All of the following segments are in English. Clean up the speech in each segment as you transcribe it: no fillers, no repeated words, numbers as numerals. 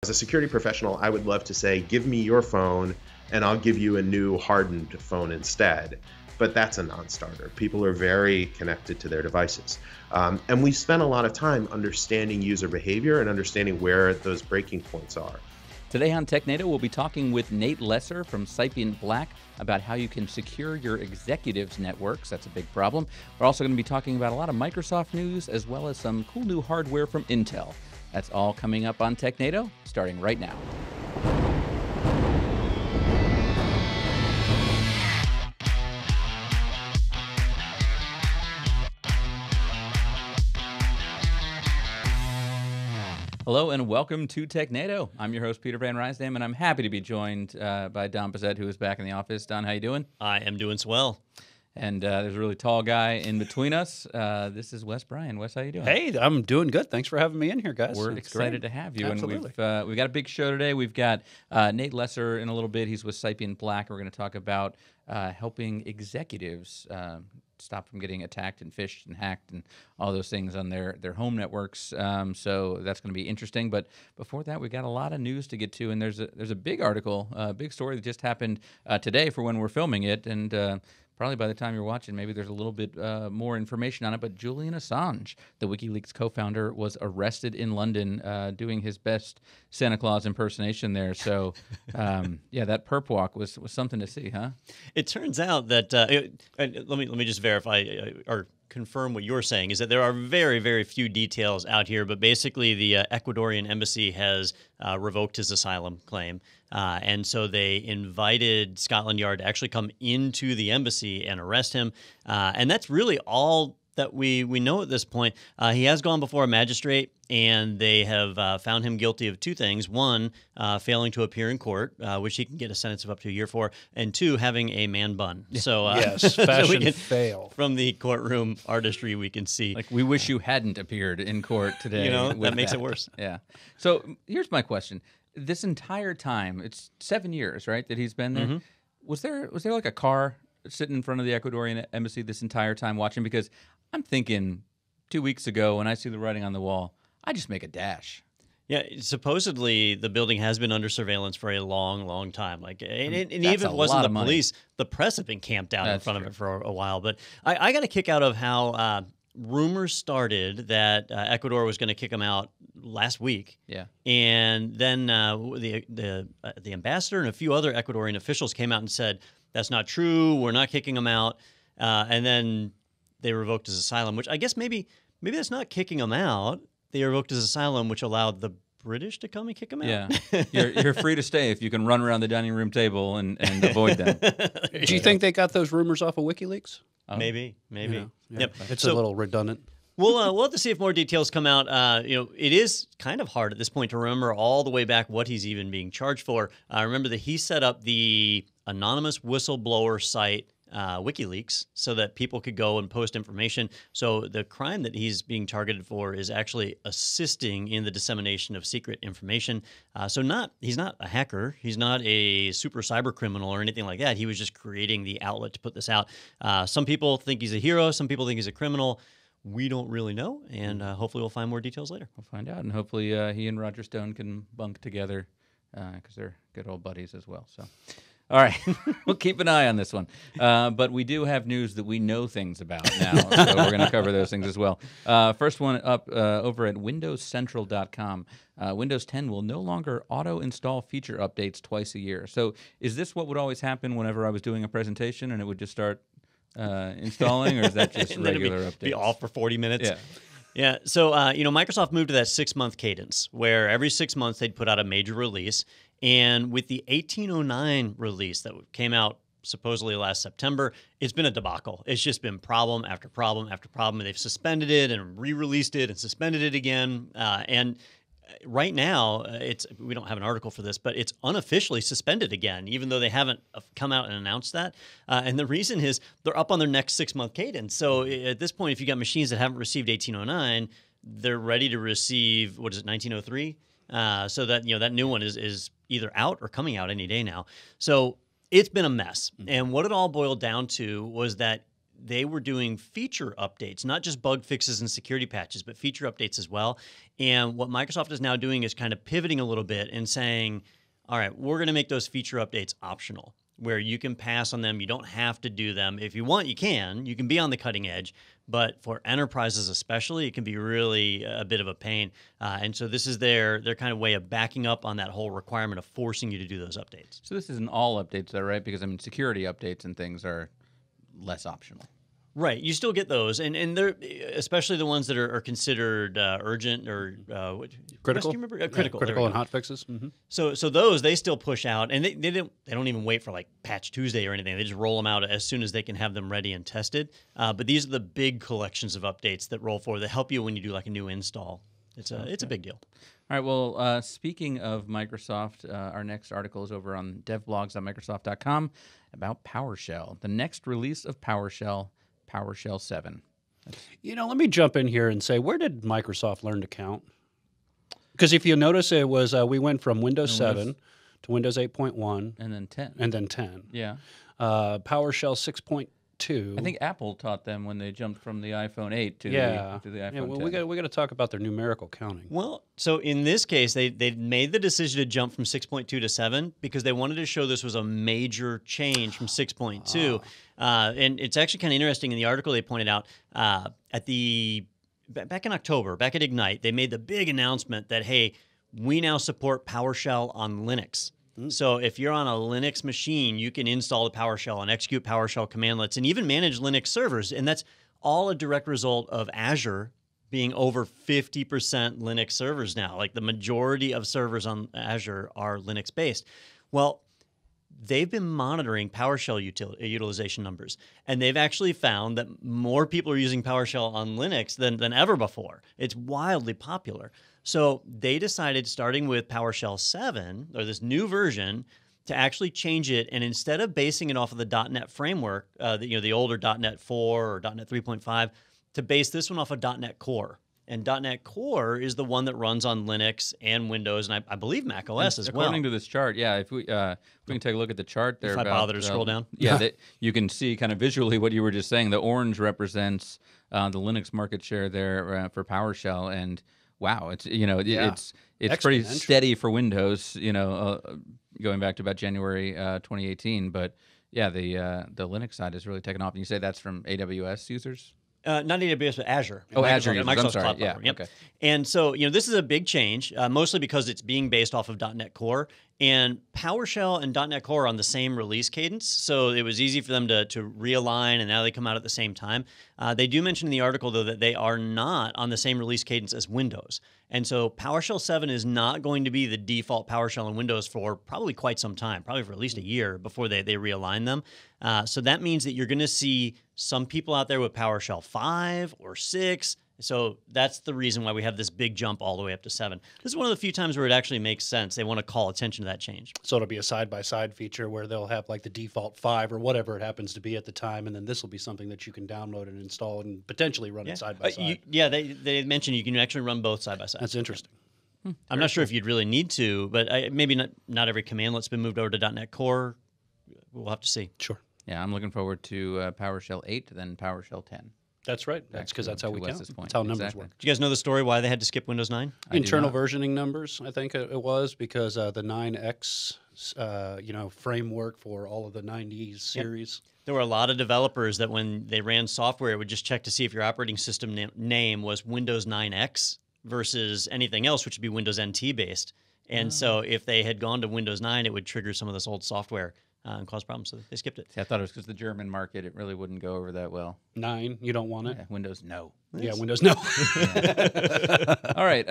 As a security professional, I would love to say, give me your phone and I'll give you a new hardened phone instead. But that's a non-starter. People are very connected to their devices. And we spent a lot of time understanding user behavior and understanding where those breaking points are. Today on Technado, we'll be talking with Nate Lesser from Cypient Black about how you can secure your executives' networks. That's a big problem. We're also going to be talking about a lot of Microsoft news as well as some cool new hardware from Intel. That's all coming up on Technado, starting right now. Hello and welcome to Technado. I'm your host, Peter Van Rysdam, and I'm happy to be joined by Don Pizzette, who is back in the office. Don, how you doing? I am doing swell. And there's a really tall guy in between us. This is Wes Bryan. Wes, how you doing? Hey, I'm doing good. Thanks for having me in here, guys. We're excited to have you. Absolutely. And we've got a big show today. We've got Nate Lesser in a little bit. He's with Cypient Black. We're going to talk about helping executives stop from getting attacked and phished and hacked and all those things on their home networks. So that's going to be interesting. But before that, we've got a lot of news to get to. And there's a big article, a big story that just happened today for when we're filming it. And probably by the time you're watching, maybe there's a little bit more information on it. But Julian Assange, the Wikileaks co-founder, was arrested in London doing his best Santa Claus impersonation there. So, yeah, that perp walk was something to see, huh? It turns out that let me just verify or confirm what you're saying is that there are very, very few details out here, but basically the Ecuadorian embassy has revoked his asylum claim. And so they invited Scotland Yard to actually come into the embassy and arrest him. And that's really all that we know at this point. He has gone before a magistrate, and they have found him guilty of two things. One, failing to appear in court, which he can get a sentence of up to a year for, and two, having a man bun. So yes, fashion fail. From the courtroom artistry, we can see. Like, we wish you hadn't appeared in court today. You know, that makes it worse. Yeah. So here's my question. This entire time, it's 7 years, right, that he's been there. Mm-hmm. Was there like a car sitting in front of the Ecuadorian embassy this entire time watching? Because I'm thinking 2 weeks ago when I see the writing on the wall, I just make a dash. Yeah, supposedly the building has been under surveillance for a long, long time. Like, and even if it wasn't the police, the press have been camped out in front of it for a while. But I got a kick out of how rumors started that Ecuador was going to kick him out last week. Yeah, and then the ambassador and a few other Ecuadorian officials came out and said that's not true. We're not kicking him out. And then they revoked his asylum, which I guess maybe that's not kicking him out. They revoked his asylum, which allowed the British to come and kick him out. Yeah, you're free to stay if you can run around the dining room table and avoid them. Do you think they got those rumors off of WikiLeaks? Maybe. Yeah. Yep. It's a little redundant. We'll have to see if more details come out. It is kind of hard at this point to remember all the way back what he's even being charged for. Remember that he set up the anonymous whistleblower site WikiLeaks so that people could go and post information. So the crime that he's being targeted for is actually assisting in the dissemination of secret information. He's not a hacker. He's not a super cyber criminal or anything like that. He was just creating the outlet to put this out. Some people think he's a hero. Some people think he's a criminal. We don't really know, and hopefully we'll find more details later. We'll find out, and hopefully he and Roger Stone can bunk together because they're good old buddies as well. So, all right, we'll keep an eye on this one. But we do have news that we know things about now, so we're going to cover those things as well. First one up over at WindowsCentral.com. Windows 10 will no longer auto-install feature updates twice a year. So is this what would always happen whenever I was doing a presentation and it would just start installing, or is that just regular updates? Be off for 40 minutes. Yeah. Yeah. So, Microsoft moved to that 6-month cadence where every 6 months they'd put out a major release. And with the 1809 release that came out supposedly last September, it's been a debacle. It's just been problem after problem after problem. They've suspended it and re-released it and suspended it again. And right now, we don't have an article for this, but it's unofficially suspended again, even though they haven't come out and announced that. And the reason is they're up on their next 6-month cadence. So at this point, if you got machines that haven't received 1809, they're ready to receive, 1903? So that that new one is either out or coming out any day now. So it's been a mess. And what it all boiled down to was that they were doing feature updates, not just bug fixes and security patches, but feature updates as well. And what Microsoft is now doing is kind of pivoting a little bit and saying, all right, we're going to make those feature updates optional, where you can pass on them. You don't have to do them. If you want, you can. You can be on the cutting edge. But for enterprises especially, it can be really a bit of a pain. And so this is their kind of way of backing up on that whole requirement of forcing you to do those updates. So this isn't all updates, though, right? Because, I mean, security updates and things are less optional. Right. You still get those. And they're especially the ones that are considered urgent or Critical. Do you remember? Critical. Critical and hot fixes. Mm-hmm. So those they still push out, and they don't even wait for like Patch Tuesday or anything. They just roll them out as soon as they can have them ready and tested. But these are the big collections of updates that roll forward that help you when you do like a new install. It's a big deal. All right, well, speaking of Microsoft, our next article is over on devblogs.microsoft.com about PowerShell, the next release of PowerShell, PowerShell 7. Let me jump in here and say, where did Microsoft learn to count? Because if you notice, it was we went from Windows 7 to Windows 8.1. And then 10. And then 10. Yeah. PowerShell 6.2. I think Apple taught them when they jumped from the iPhone 8 to the iPhone 10. Well, we got to talk about their numerical counting. Well, so in this case, they made the decision to jump from 6.2 to 7 because they wanted to show this was a major change from 6.2. And it's actually kind of interesting. In the article, they pointed out back in October, back at Ignite, they made the big announcement that, hey, we now support PowerShell on Linux. So if you're on a Linux machine, you can install the PowerShell and execute PowerShell commandlets and even manage Linux servers. And that's all a direct result of Azure being over 50% Linux servers now. Like the majority of servers on Azure are Linux-based. Well, they've been monitoring PowerShell utilization numbers, and they've actually found that more people are using PowerShell on Linux than ever before. It's wildly popular. So they decided, starting with PowerShell 7, or this new version, to actually change it, and instead of basing it off of the .NET framework, the older .NET 4 or .NET 3.5, to base this one off of .NET Core. And .NET Core is the one that runs on Linux and Windows, and I believe Mac OS as well. According to this chart, yeah, if we can take a look at the chart there. If I bother to scroll down. Yeah, you can see kind of visually what you were just saying. The orange represents the Linux market share there for PowerShell, and wow, it's it's pretty steady for Windows, going back to about January 2018. But yeah, the Linux side is really taken off. And you say that's from AWS users? Not AWS, but Azure. Azure users. Microsoft's I'm sorry. cloud platform. Yep. Okay. And so, this is a big change, mostly because it's being based off of .NET Core. And PowerShell and .NET Core are on the same release cadence, so it was easy for them to realign, and now they come out at the same time. They do mention in the article, though, that they are not on the same release cadence as Windows. And so PowerShell 7 is not going to be the default PowerShell in Windows for probably quite some time, probably for at least a year before they realign them. So that means that you're going to see some people out there with PowerShell 5 or 6. So that's the reason why we have this big jump all the way up to 7. This is one of the few times where it actually makes sense. They want to call attention to that change. So it'll be a side-by-side feature where they'll have like the default 5 or whatever it happens to be at the time, and then this will be something that you can download and install and potentially run it side-by-side. They mentioned you can actually run both side-by-side. That's interesting. I'm not sure if you'd really need to, but maybe not every commandlet's been moved over to .NET Core. We'll have to see. Sure. Yeah, I'm looking forward to PowerShell 8, then PowerShell 10. That's right. That's because that's how we count. This point. That's how numbers Exactly. work. Do you guys know the story why they had to skip Windows 9? Internal versioning numbers, I think it was, because the 9X, framework for all of the 90s series. There were a lot of developers that when they ran software, it would just check to see if your operating system name was Windows 9X versus anything else, which would be Windows NT based. And so if they had gone to Windows 9, it would trigger some of this old software and cause problems. So they skipped it. See, I thought it was because the German market, it really wouldn't go over that well. 9, you don't want it? Yeah, Windows, no. Yeah, Windows, no. All right.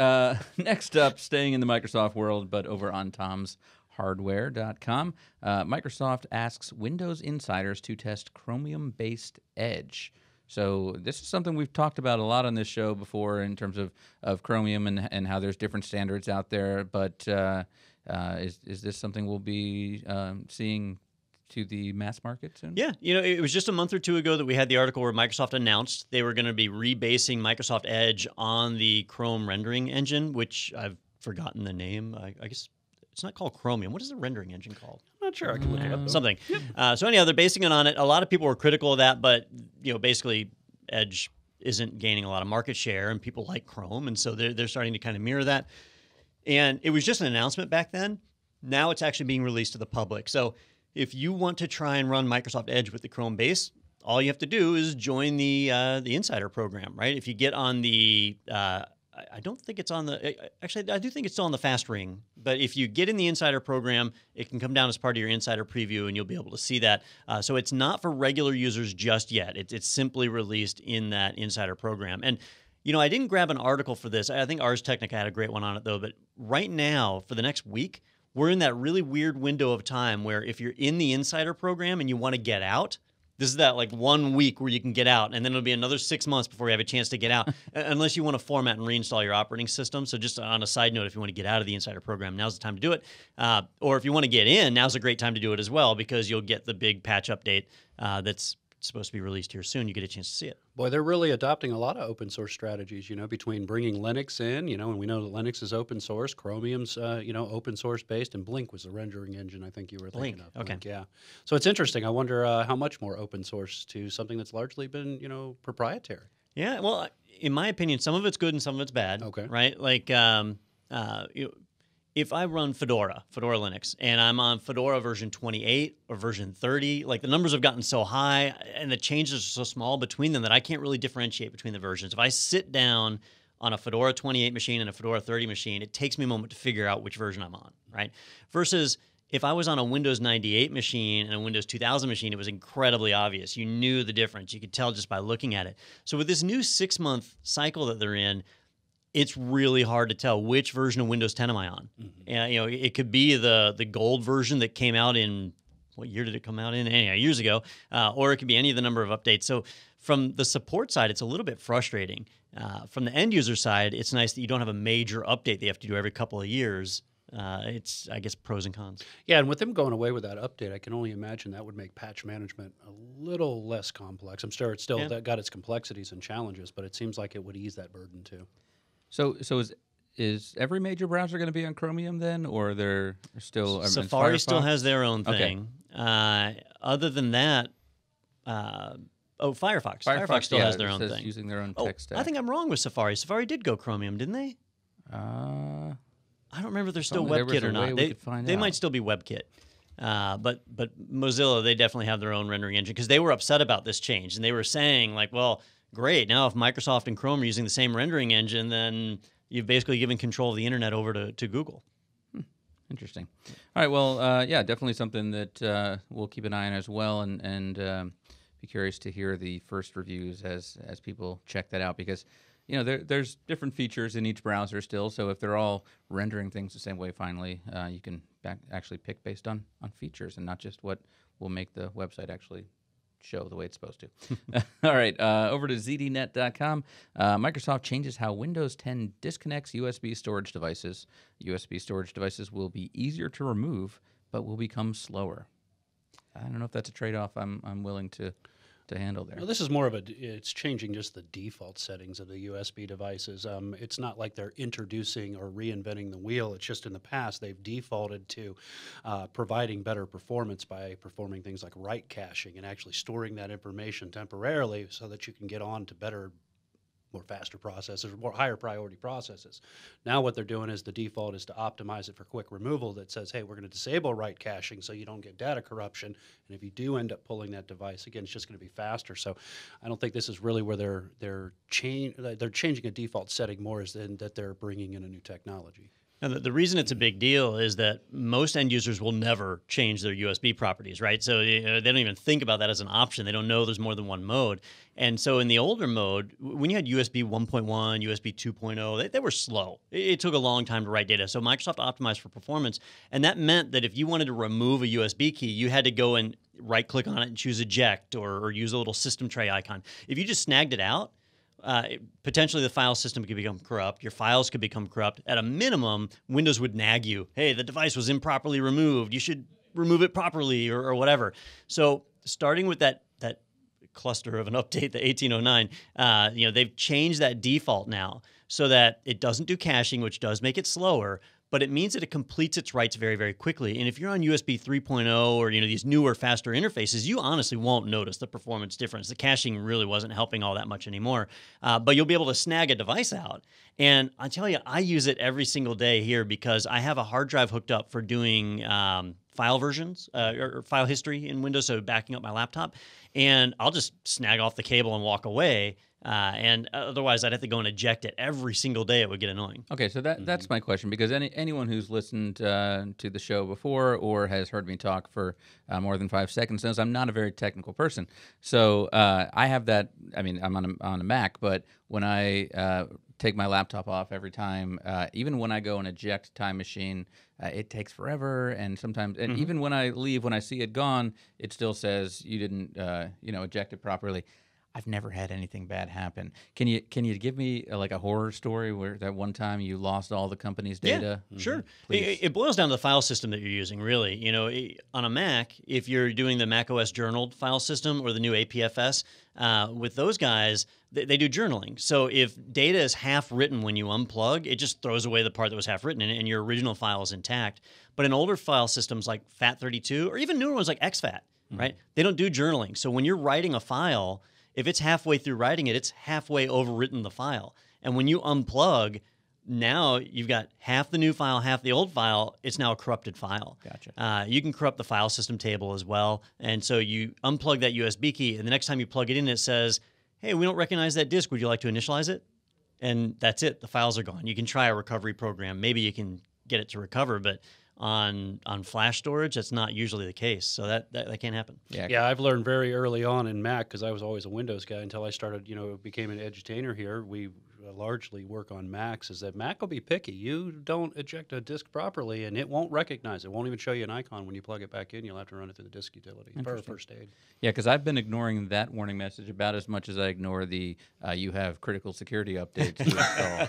Next up, staying in the Microsoft world, but over on tomshardware.com, Microsoft asks Windows insiders to test Chromium-based Edge. So this is something we've talked about a lot on this show before in terms of Chromium and how there's different standards out there. But is this something we'll be seeing to the mass market soon? Yeah, it was just a month or two ago that we had the article where Microsoft announced they were going to be rebasing Microsoft Edge on the Chrome rendering engine, which I've forgotten the name. I guess it's not called Chromium. What is the rendering engine called? I'm not sure. I can look it up. Though. Something. So anyhow, they're basing it on it. A lot of people were critical of that, but basically Edge isn't gaining a lot of market share, and people like Chrome, and so they're starting to kind of mirror that. And it was just an announcement back then. Now it's actually being released to the public. So if you want to try and run Microsoft Edge with the Chrome base, all you have to do is join the Insider program, right? If you get on the I don't think it's on the – actually, I do think it's still on the fast ring. But if you get in the Insider program, it can come down as part of your Insider preview, and you'll be able to see that. So it's not for regular users just yet. It's simply released in that Insider program. And, I didn't grab an article for this. I think Ars Technica had a great one on it, though. But right now, for the next week, we're in that really weird window of time where if you're in the Insider program and you want to get out – this is that 1 week where you can get out, and then it'll be another 6 months before you have a chance to get out, unless you want to format and reinstall your operating system. So just on a side note, if you want to get out of the Insider program, now's the time to do it. Or if you want to get in, now's a great time to do it as well, because you'll get the big patch update that's supposed to be released here soon. You get a chance to see it. Boy, they're really adopting a lot of open source strategies, between bringing Linux in, and we know that Linux is open source, Chromium's, open source based, and Blink was the rendering engine I think you were thinking of. Okay. Blink, yeah. So it's interesting. I wonder how much more open source to something that's largely been, proprietary. Yeah, well, in my opinion, some of it's good and some of it's bad. Okay. Right? If I run Fedora Linux, and I'm on Fedora version 28 or version 30, the numbers have gotten so high and the changes are so small between them that I can't really differentiate between the versions. If I sit down on a Fedora 28 machine and a Fedora 30 machine, it takes me a moment to figure out which version I'm on, right? Versus if I was on a Windows 98 machine and a Windows 2000 machine, it was incredibly obvious. You knew the difference. You could tell just by looking at it. So with this new 6-month cycle that they're in, it's really hard to tell which version of Windows 10 am I on. Mm-hmm. It could be the gold version that came out in, what year did it come out in? Years ago. Or it could be any of the number of updates. So from the support side, it's a little bit frustrating. From the end user side, it's nice that you don't have a major update they have to do every couple of years. It's, I guess, pros and cons. Yeah, and with them going away with that update, I can only imagine that would make patch management a little less complex. I'm sure it's still got its complexities and challenges, but it seems like it would ease that burden too. So is every major browser going to be on Chromium then, or they're still Safari still has their own thing. Okay. Other than that, Firefox. Firefox still has their own thing. Using their own tech stack. I think I'm wrong with Safari. Safari did go Chromium, didn't they? I don't remember if they're still WebKit or not. They might still be WebKit. But Mozilla, they definitely have their own rendering engine, because they were upset about this change, and they were saying great, now if Microsoft and Chrome are using the same rendering engine, then you've basically given control of the internet over to Google. Interesting. All right, well, definitely something that we'll keep an eye on as well, and be curious to hear the first reviews as people check that out, because there's different features in each browser still, so if they're all rendering things the same way finally, you can actually pick based on features and not just what will make the website actually show the way it's supposed to. All right, over to zdnet.com. Microsoft changes how Windows 10 disconnects USB storage devices. USB storage devices will be easier to remove, but will become slower. I don't know if that's a trade-off I'm willing to handle there. Well, this is more of it's changing just the default settings of the USB devices. It's not like they're introducing or reinventing the wheel. It's just in the past they've defaulted to providing better performance by performing things like write caching and actually storing that information temporarily so that you can get on to better, more faster processors, more higher priority processes. Now what they're doing is the default is to optimize it for quick removal that says, hey, we're going to disable write caching so you don't get data corruption. And if you do end up pulling that device, again, it's just going to be faster. So I don't think this is really where they're changing a default setting more than that they're bringing in a new technology. And the reason it's a big deal is that most end users will never change their USB properties, right? So they don't even think about that as an option. They don't know there's more than one mode. And so in the older mode, when you had USB 1.1, USB 2.0, they were slow. It took a long time to write data. So Microsoft optimized for performance. And that meant that if you wanted to remove a USB key, you had to go and right-click on it and choose eject or use a little system tray icon. If you just snagged it out, potentially the file system could become corrupt. Your files could become corrupt. At a minimum, Windows would nag you, hey, the device was improperly removed. You should remove it properly or whatever. So starting with that cluster of an update, the 1809, they've changed that default now so that it doesn't do caching, which does make it slower, but it means that it completes its writes very, very quickly. And if you're on USB 3.0 or these newer, faster interfaces, you honestly won't notice the performance difference. The caching really wasn't helping all that much anymore. But you'll be able to snag a device out. And I tell you, I use it every single day here because I have a hard drive hooked up for doing file versions or file history in Windows, so backing up my laptop. And I'll just snag off the cable and walk away. And otherwise, I'd have to go and eject it every single day. It would get annoying. Okay, so that's my question, because anyone who's listened to the show before or has heard me talk for more than 5 seconds knows I'm not a very technical person. So I have that. I mean, I'm on a Mac, but when I take my laptop off every time, even when I go and eject Time Machine, it takes forever, and sometimes, and even when I leave, when I see it gone, it still says you didn't, eject it properly. I've never had anything bad happen. Can you give me like a horror story where that one time you lost all the company's data? Yeah, sure. It boils down to the file system that you're using, really. On a Mac, if you're doing the Mac OS journaled file system or the new APFS, with those guys, they do journaling. So if data is half written when you unplug, it just throws away the part that was half written and your original file is intact. But in older file systems like FAT32 or even newer ones like exFAT, right? They don't do journaling. So when you're writing a file, if it's halfway through writing it, it's halfway overwritten the file. And when you unplug, now you've got half the new file, half the old file. It's now a corrupted file. Gotcha. You can corrupt the file system table as well. And so you unplug that USB key, and the next time you plug it in, it says, hey, we don't recognize that disk. Would you like to initialize it? And that's it. The files are gone. You can try a recovery program. Maybe you can get it to recover, but on flash storage, that's not usually the case. So that can't happen. Yeah, I've learned very early on in Mac, because I was always a Windows guy until I started, became an edutainer here. We largely work on Macs, is that Mac will be picky. You don't eject a disk properly, and it won't recognize it. Won't even show you an icon when you plug it back in. You'll have to run it through the disk utility for first aid. Yeah, because I've been ignoring that warning message about as much as I ignore the you have critical security updates to install.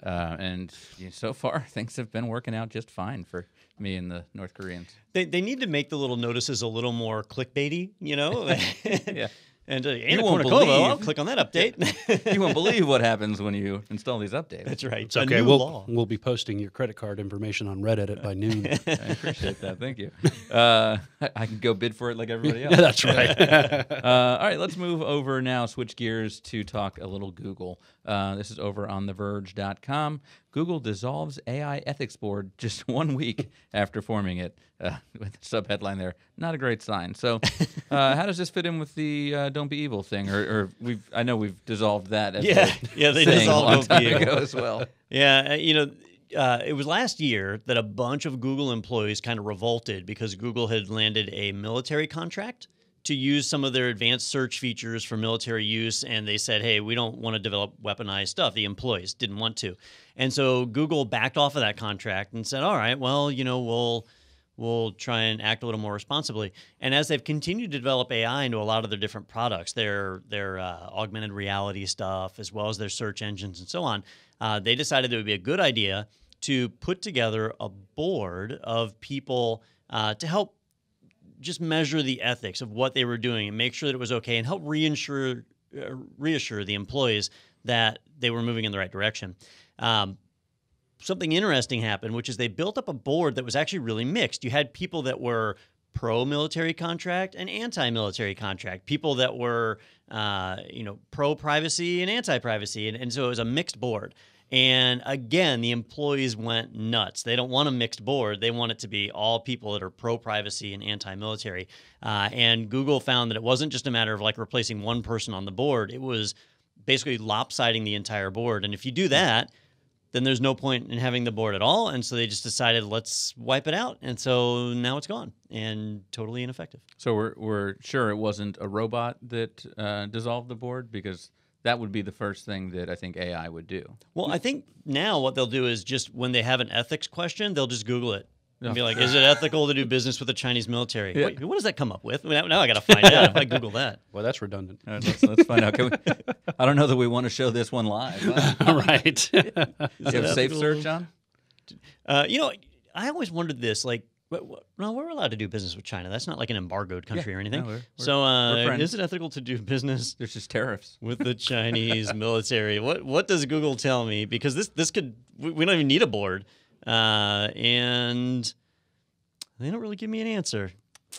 And so far, things have been working out just fine for me and the North Koreans. They need to make the little notices a little more clickbaity, Yeah. And you won't believe. I'll click on that update. You won't believe what happens when you install these updates. That's right. It's okay. We'll be posting your credit card information on Reddit by noon. I appreciate that. Thank you. I can go bid for it like everybody else. Yeah, that's right. All right, let's move over now, switch gears to talk a little Google. This is over on TheVerge.com. Google dissolves AI ethics board just 1 week after forming it. With the subheadline there, not a great sign. So how does this fit in with the don't be evil thing? Or I know we've dissolved that. As they dissolved don't be evil as well. Yeah, it was last year that a bunch of Google employees kind of revolted because Google had landed a military contract to use some of their advanced search features for military use, and they said, hey, we don't want to develop weaponized stuff. The employees didn't want to. And so Google backed off of that contract and said, all right, well, we'll try and act a little more responsibly. And as they've continued to develop AI into a lot of their different products, their augmented reality stuff, as well as their search engines and so on, they decided it would be a good idea to put together a board of people to help just measure the ethics of what they were doing and make sure that it was okay and help reassure the employees that they were moving in the right direction. Something interesting happened, which is they built up a board that was actually really mixed. You had people that were pro-military contract and anti-military contract, people that were pro-privacy and anti-privacy, and so it was a mixed board. And again, the employees went nuts. They don't want a mixed board. They want it to be all people that are pro-privacy and anti-military. And Google found that it wasn't just a matter of like replacing one person on the board. It was basically lopsiding the entire board. And if you do that, then there's no point in having the board at all. And so they just decided, let's wipe it out. And so now it's gone and totally ineffective. So we're sure it wasn't a robot that dissolved the board, because that would be the first thing that I think AI would do. Well, I think now what they'll do is just when they have an ethics question, they'll just Google it. And be like, is it ethical to do business with the Chinese military? Yeah. Wait, what does that come up with? Now I got to find out if I Google that. Well, that's redundant. All right, let's find out. I don't know that we want to show this one live. Right. Do you have safe search on? I always wondered this, like, no, we're allowed to do business with China. That's not like an embargoed country or anything. No, so is it ethical to do business? There's just tariffs with the Chinese military. What does Google tell me? Because this could, we don't even need a board. and they don't really give me an answer.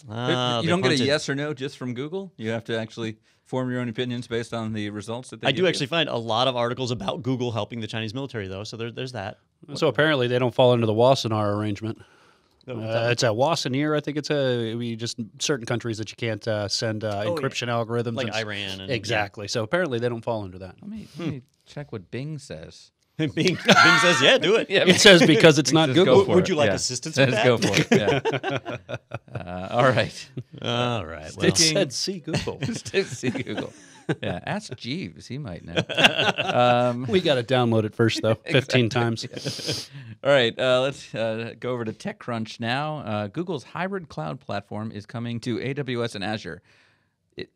You don't get a yes or no just from Google? You have to actually form your own opinions based on the results that they I give do you? actually find a lot of articles about Google helping the Chinese military, though, so there's that. So apparently they don't fall into the Wassenaar arrangement. It's a Wassenaar, I think it's just certain countries that you can't send encryption algorithms. Like Iran. And, exactly. So apparently they don't fall into that. Let me check what Bing says. Bing says, yeah, do it. Yeah, It says because it's not says Google. go for Would it. you like Yeah. assistance Says with that? go for it, yeah. All right. All right. Well, It said see Google. See Google. Yeah, ask Jeeves. He might know. We got to download it first, though, 15 times. All right, let's go over to TechCrunch now. Google's hybrid cloud platform is coming to AWS and Azure.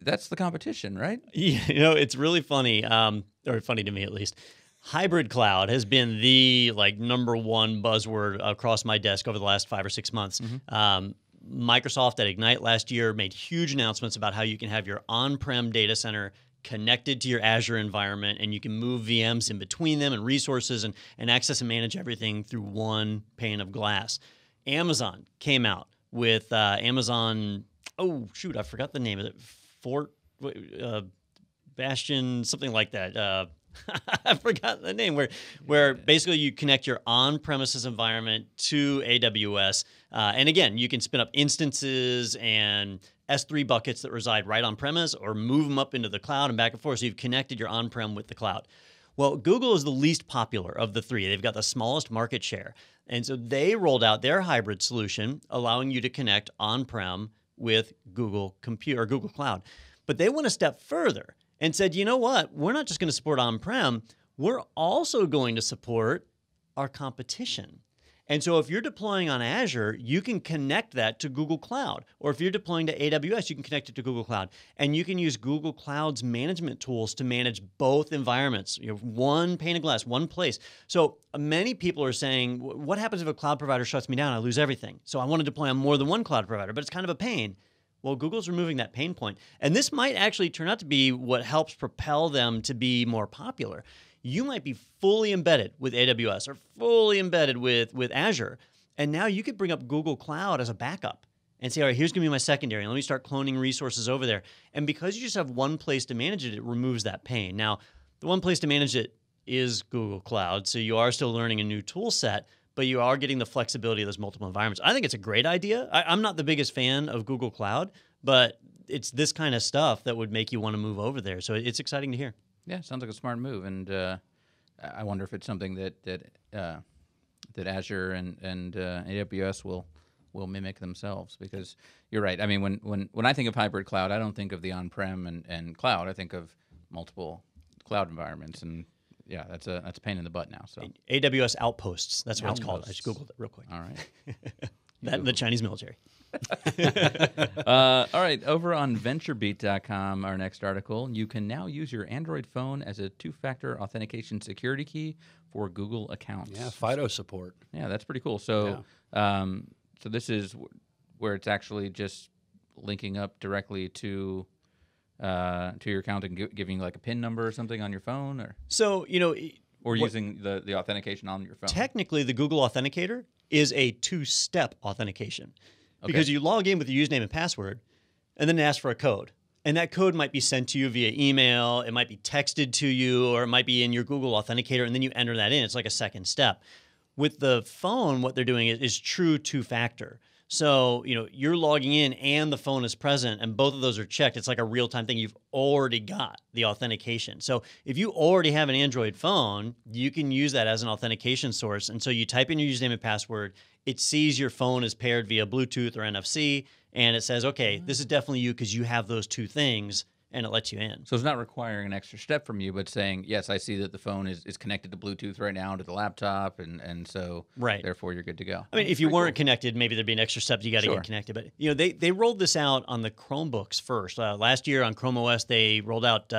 That's the competition, right? yeah, it's really funny, or funny to me at least. Hybrid cloud has been the number one buzzword across my desk over the last 5 or 6 months. Microsoft at Ignite last year made huge announcements about how you can have your on-prem data center connected to your Azure environment, and you can move VMs in between them and resources and access and manage everything through one pane of glass. Amazon came out with Amazon, I forgot the name of it, Bastion, something like that. I forgot the name, where basically you connect your on-premises environment to AWS. And again, you can spin up instances and S3 buckets that reside right on-premise or move them up into the cloud and back and forth. So you've connected your on-prem with the cloud. Well, Google is the least popular of the three. They've got the smallest market share. And so they rolled out their hybrid solution, allowing you to connect on-prem with Google Compute or Google Cloud. But they went a step further and said, you know what? We're not just going to support on-prem. We're also going to support our competition. And so if you're deploying on Azure, you can connect that to Google Cloud. Or if you're deploying to AWS, you can connect it to Google Cloud. And you can use Google Cloud's management tools to manage both environments. You have one pane of glass, one place. So many people are saying, what happens if a cloud provider shuts me down? I lose everything. So I want to deploy on more than one cloud provider, but it's kind of a pain. Well, Google's removing that pain point. And this might actually turn out to be what helps propel them to be more popular. You might be fully embedded with AWS or fully embedded with Azure. And now you could bring up Google Cloud as a backup and say, all right, here's going to be my secondary. Let me start cloning resources over there. And because you just have one place to manage it, it removes that pain. Now, the one place to manage it is Google Cloud. So you are still learning a new tool set, but you are getting the flexibility of those multiple environments. I think it's a great idea. I'm not the biggest fan of Google Cloud, but it's this kind of stuff that would make you want to move over there. So it's exciting to hear. Yeah, sounds like a smart move, and I wonder if it's something that Azure and AWS will mimic themselves. Because you're right. I mean, when I think of hybrid cloud, I don't think of the on-prem and cloud. I think of multiple cloud environments, and yeah, that's a pain in the butt now. So AWS Outposts, that's what it's called. I just Googled it real quick. All right. That and the Chinese military. All right, over on VentureBeat.com, our next article, you can now use your Android phone as a two-factor authentication security key for Google accounts. Yeah, FIDO support. Yeah, that's pretty cool. So, so this is where it's actually just linking up directly to your account and giving like a PIN number or something on your phone, or so or using the authentication on your phone. Technically, the Google Authenticator is a two-step authentication. Because you log in with your username and password, and then it asks for a code. And that code might be sent to you via email, it might be texted to you, or it might be in your Google Authenticator, and then you enter that in. It's like a second step. With the phone, what they're doing is true two-factor. So, you're logging in and the phone is present, and both of those are checked. It's like a real-time thing. You've already got the authentication. So if you already have an Android phone, you can use that as an authentication source. And so you type in your username and password, it sees your phone is paired via Bluetooth or NFC, and it says, okay, this is definitely you because you have those two things, and it lets you in. So it's not requiring an extra step from you, but saying, yes, I see that the phone is connected to Bluetooth right now to the laptop, and so therefore you're good to go. I mean, if you weren't connected, maybe there'd be an extra step. You got to get connected. But, they rolled this out on the Chromebooks first. Last year on Chrome OS, they rolled out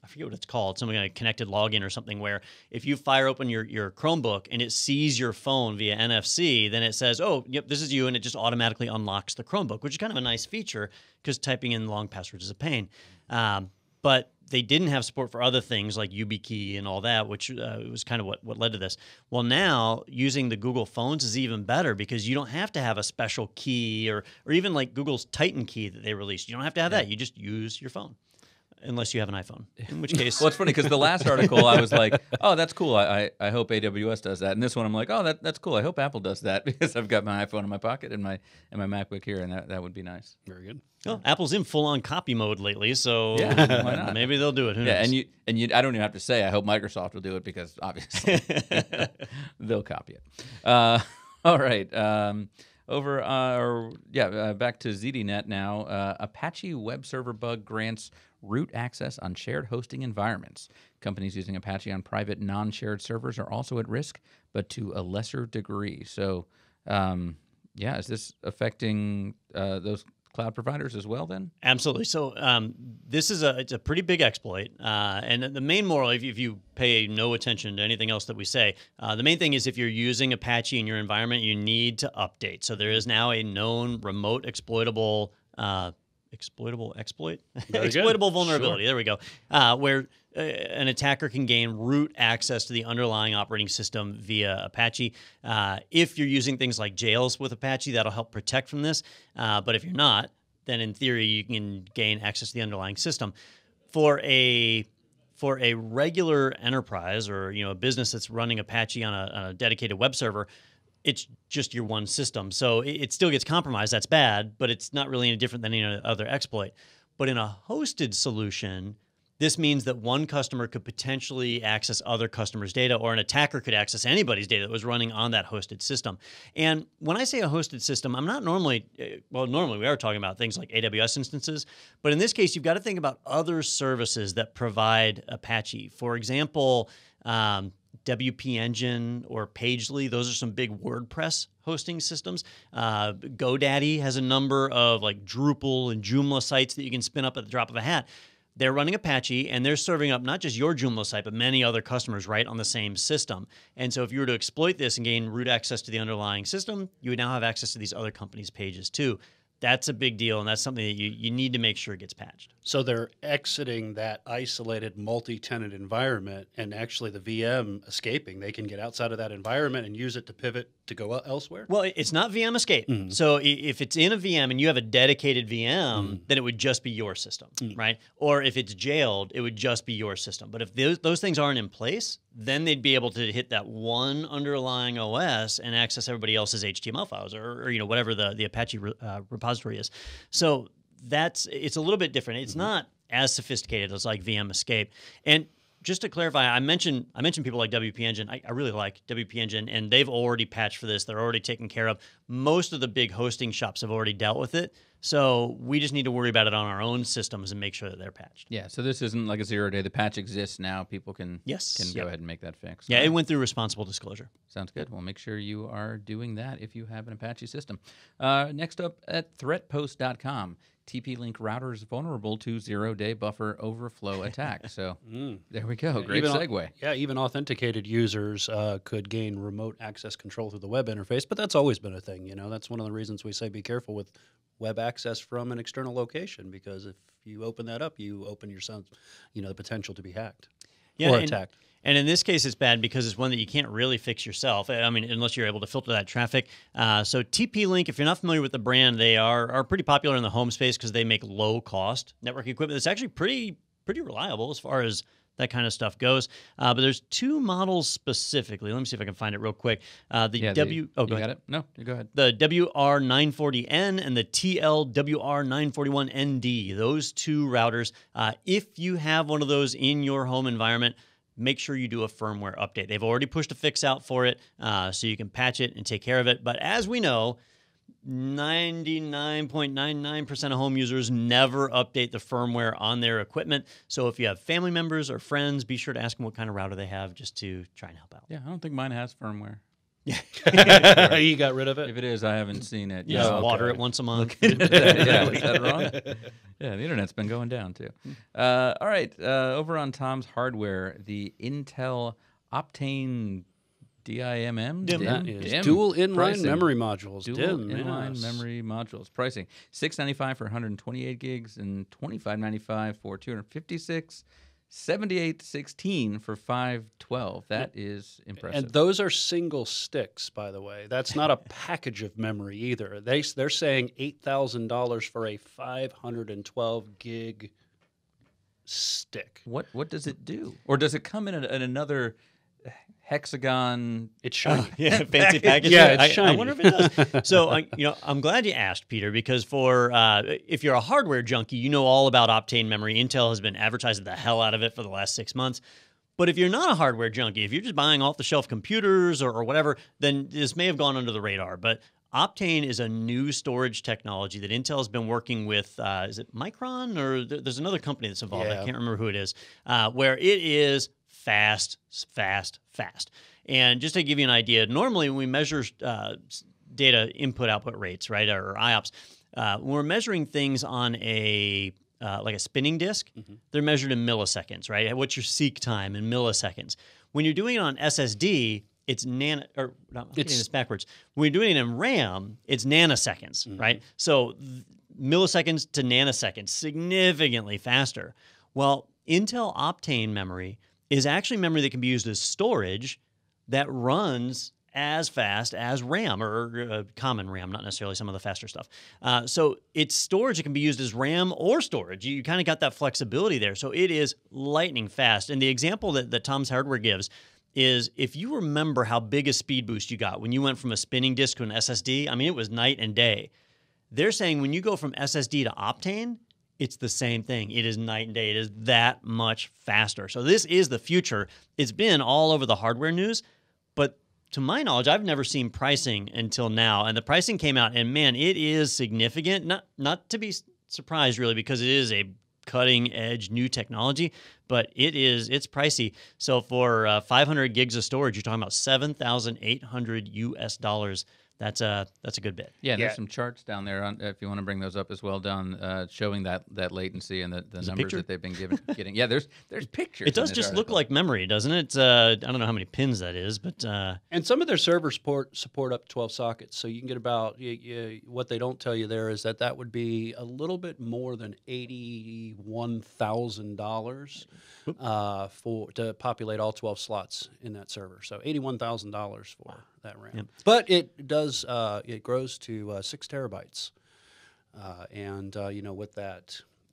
I forget what it's called, something like a connected login or something, where if you fire open your Chromebook and it sees your phone via NFC, then it says, oh, yep, this is you, and it just automatically unlocks the Chromebook, which is kind of a nice feature because typing in long passwords is a pain. but they didn't have support for other things like YubiKey and all that, which was kind of what led to this. Well, now using the Google phones is even better because you don't have to have a special key or even like Google's Titan key that they released. You don't have to have that. You just use your phone. Unless you have an iPhone, in which case... Well, it's funny because the last article I was like, oh, that's cool. I hope AWS does that. And this one I'm like, oh, that's cool. I hope Apple does that because I've got my iPhone in my pocket and my MacBook here, and that would be nice. Very good. Well, Apple's in full-on copy mode lately, so yeah, why not? Maybe they'll do it. Who knows? And you, I don't even have to say I hope Microsoft will do it because obviously they'll copy it. All right. Back to ZDNet now. Apache web server bug grants root access on shared hosting environments. Companies using Apache on private, non-shared servers are also at risk, but to a lesser degree. So, is this affecting those cloud providers as well then? Absolutely. So this is it's a pretty big exploit. And the main moral, if you pay no attention to anything else that we say, the main thing is if you're using Apache in your environment, you need to update. So there is now a known remote exploitable vulnerability. Sure. There we go. Where an attacker can gain root access to the underlying operating system via Apache. If you're using things like jails with Apache, that'll help protect from this. But if you're not, then in theory you can gain access to the underlying system. For a regular enterprise or a business that's running Apache on a dedicated web server, it's just your one system. So it still gets compromised. That's bad, but it's not really any different than any other exploit. But in a hosted solution, this means that one customer could potentially access other customers' data, or an attacker could access anybody's data that was running on that hosted system. And when I say a hosted system, I'm not normally we are talking about things like AWS instances, but in this case, you've got to think about other services that provide Apache. For example, WP Engine or Pagely, those are some big WordPress hosting systems. GoDaddy has a number of like Drupal and Joomla sites that you can spin up at the drop of a hat. They're running Apache, and they're serving up not just your Joomla site, but many other customers right on the same system. And so if you were to exploit this and gain root access to the underlying system, you would now have access to these other companies' pages too. That's a big deal, and that's something that you need to make sure gets patched. So they're exiting that isolated multi-tenant environment, and actually the VM escaping. They can get outside of that environment and use it to pivot to go elsewhere? Well, it's not VM escape. Mm-hmm. So if it's in a VM and you have a dedicated VM, then it would just be your system, right? Or if it's jailed, it would just be your system. But if those things aren't in place, then they'd be able to hit that one underlying OS and access everybody else's HTML files or whatever the Apache repository is. So it's a little bit different. It's not as sophisticated as like VM escape. And just to clarify, I mentioned people like WP Engine. I really like WP Engine, and they've already patched for this. They're already taken care of. Most of the big hosting shops have already dealt with it. So we just need to worry about it on our own systems and make sure that they're patched. Yeah, so this isn't like a 0-day. The patch exists now. People can go ahead and make that fix. Yeah, it went through responsible disclosure. Sounds good. Well, make sure you are doing that if you have an Apache system. Next up at threatpost.com. TP-Link routers vulnerable to 0-day buffer overflow attack. So there we go. Great segue. Even authenticated users could gain remote access control through the web interface, but that's always been a thing. That's one of the reasons we say be careful with web access from an external location, because if you open that up, you open yourself, the potential to be hacked or attacked. And in this case, it's bad because it's one that you can't really fix yourself. I mean, unless you're able to filter that traffic. So TP-Link, if you're not familiar with the brand, they are pretty popular in the home space because they make low-cost network equipment that's actually pretty reliable as far as that kind of stuff goes. But there's two models specifically. Let me see if I can find it real quick. Go ahead. No, you go ahead. The WR940N and the TLWR941ND. Those two routers. If you have one of those in your home environment, make sure you do a firmware update. They've already pushed a fix out for it, so you can patch it and take care of it. But as we know, 99.99% of home users never update the firmware on their equipment. So if you have family members or friends, be sure to ask them what kind of router they have just to try and help out. Yeah, I don't think mine has firmware. You got rid of it? If it is, I haven't seen it. You just water it once a month. Is that wrong? Yeah, the internet's been going down too. All right, over on Tom's Hardware, the Intel Optane DIMM? DIMM. That is DIMM. dual inline Pricing. memory modules. Dual DIMM, inline yes. memory modules. Pricing $695 for 128 gigs and $25.95 for 256. 7816 for 512. That is impressive. And those are single sticks, by the way. That's not a package of memory either. They're saying $8,000 for a 512 gig stick. What does it do? Or does it come in another hexagon? It's shiny. Yeah, fancy package. Yeah, it's I shiny. wonder if it does. So, I'm glad you asked, Peter, because for if you're a hardware junkie, you know all about Optane memory. Intel has been advertising the hell out of it for the last 6 months. But if you're not a hardware junkie, if you're just buying off-the-shelf computers or whatever, then this may have gone under the radar. But Optane is a new storage technology that Intel has been working with. Is it Micron? Or there's another company that's involved. Yeah. I can't remember who it is. Where it is fast. And just to give you an idea, normally when we measure data input-output rates, right, or IOPS, when we're measuring things on a like a spinning disk, they're measured in milliseconds, right? What's your seek time in milliseconds? When you're doing it on SSD, it's getting this backwards. When you're doing it in RAM, it's nanoseconds, right? So milliseconds to nanoseconds, significantly faster. Well, Intel Optane memory is actually memory that can be used as storage that runs as fast as RAM or common RAM, not necessarily some of the faster stuff. So it's storage that can be used as RAM or storage. You kind of got that flexibility there. So it is lightning fast. And the example that Tom's Hardware gives is if you remember how big a speed boost you got when you went from a spinning disk to an SSD, I mean, it was night and day. They're saying when you go from SSD to Optane, it's the same thing. It is night and day. It is that much faster. So this is the future. It's been all over the hardware news, but to my knowledge, I've never seen pricing until now. And the pricing came out, and man, it is significant. Not to be surprised, really, because it is a cutting-edge new technology, but it's pricey. So for 500 gigs of storage, you're talking about $7,800 US. That's a good bit. Yeah, there's some charts down there if you want to bring those up as well, Don, showing that latency and the numbers that they've been getting. Yeah, there's pictures. It does just look like memory, doesn't it? I don't know how many pins that is, but And some of their servers support up to 12 sockets, so you can get about what they don't tell you there is that would be a little bit more than $81,000 to populate all 12 slots in that server. So $81,000 for that RAM. Yep. But it does it grows to 6 terabytes, and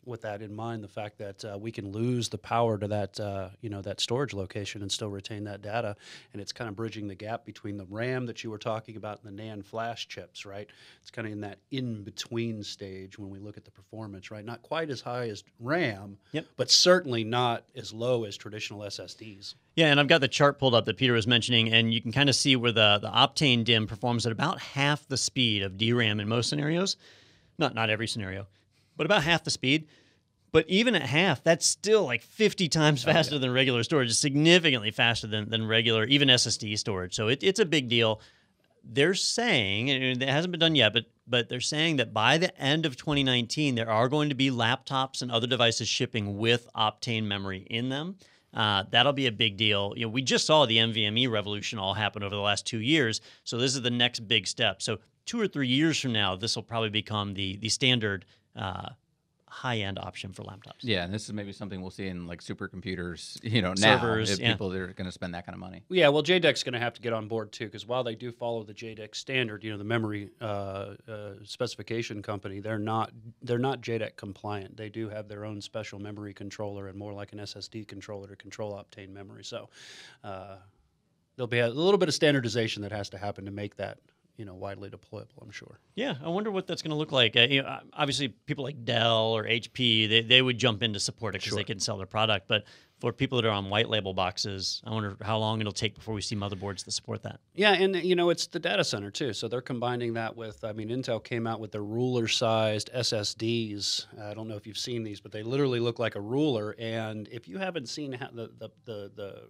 with that in mind, the fact that we can lose the power to that that storage location and still retain that data, and it's kind of bridging the gap between the RAM that you were talking about and the NAND flash chips, right? It's kind of in that in-between stage when we look at the performance, right? Not quite as high as RAM, but certainly not as low as traditional SSDs. Yeah, and I've got the chart pulled up that Peter was mentioning, and you can kind of see where the Optane DIMM performs at about half the speed of DRAM in most scenarios. Not every scenario, but about half the speed. But even at half, that's still like 50 times faster than regular storage. It's significantly faster than regular, even SSD storage. So it's a big deal. They're saying, and it hasn't been done yet, but they're saying that by the end of 2019, there are going to be laptops and other devices shipping with Optane memory in them. That'll be a big deal. We just saw the NVMe revolution all happen over the last 2 years. So this is the next big step. So 2 or 3 years from now, this will probably become the standard high-end option for laptops. Yeah, and this is maybe something we'll see in like supercomputers, servers, now, people that are going to spend that kind of money. Yeah, well, JDEC's going to have to get on board too, because while they do follow the JDEC standard, the memory specification company, they're not JDEC compliant. They do have their own special memory controller and more like an SSD controller to control Optane memory. So there'll be a little bit of standardization that has to happen to make that widely deployable, I'm sure. Yeah, I wonder what that's going to look like. Obviously, people like Dell or HP, they would jump in to support it because they can sell their product. But for people that are on white label boxes, I wonder how long it'll take before we see motherboards that support that. Yeah, and it's the data center too. So they're combining that with, Intel came out with the ruler-sized SSDs. I don't know if you've seen these, but they literally look like a ruler. And if you haven't seen the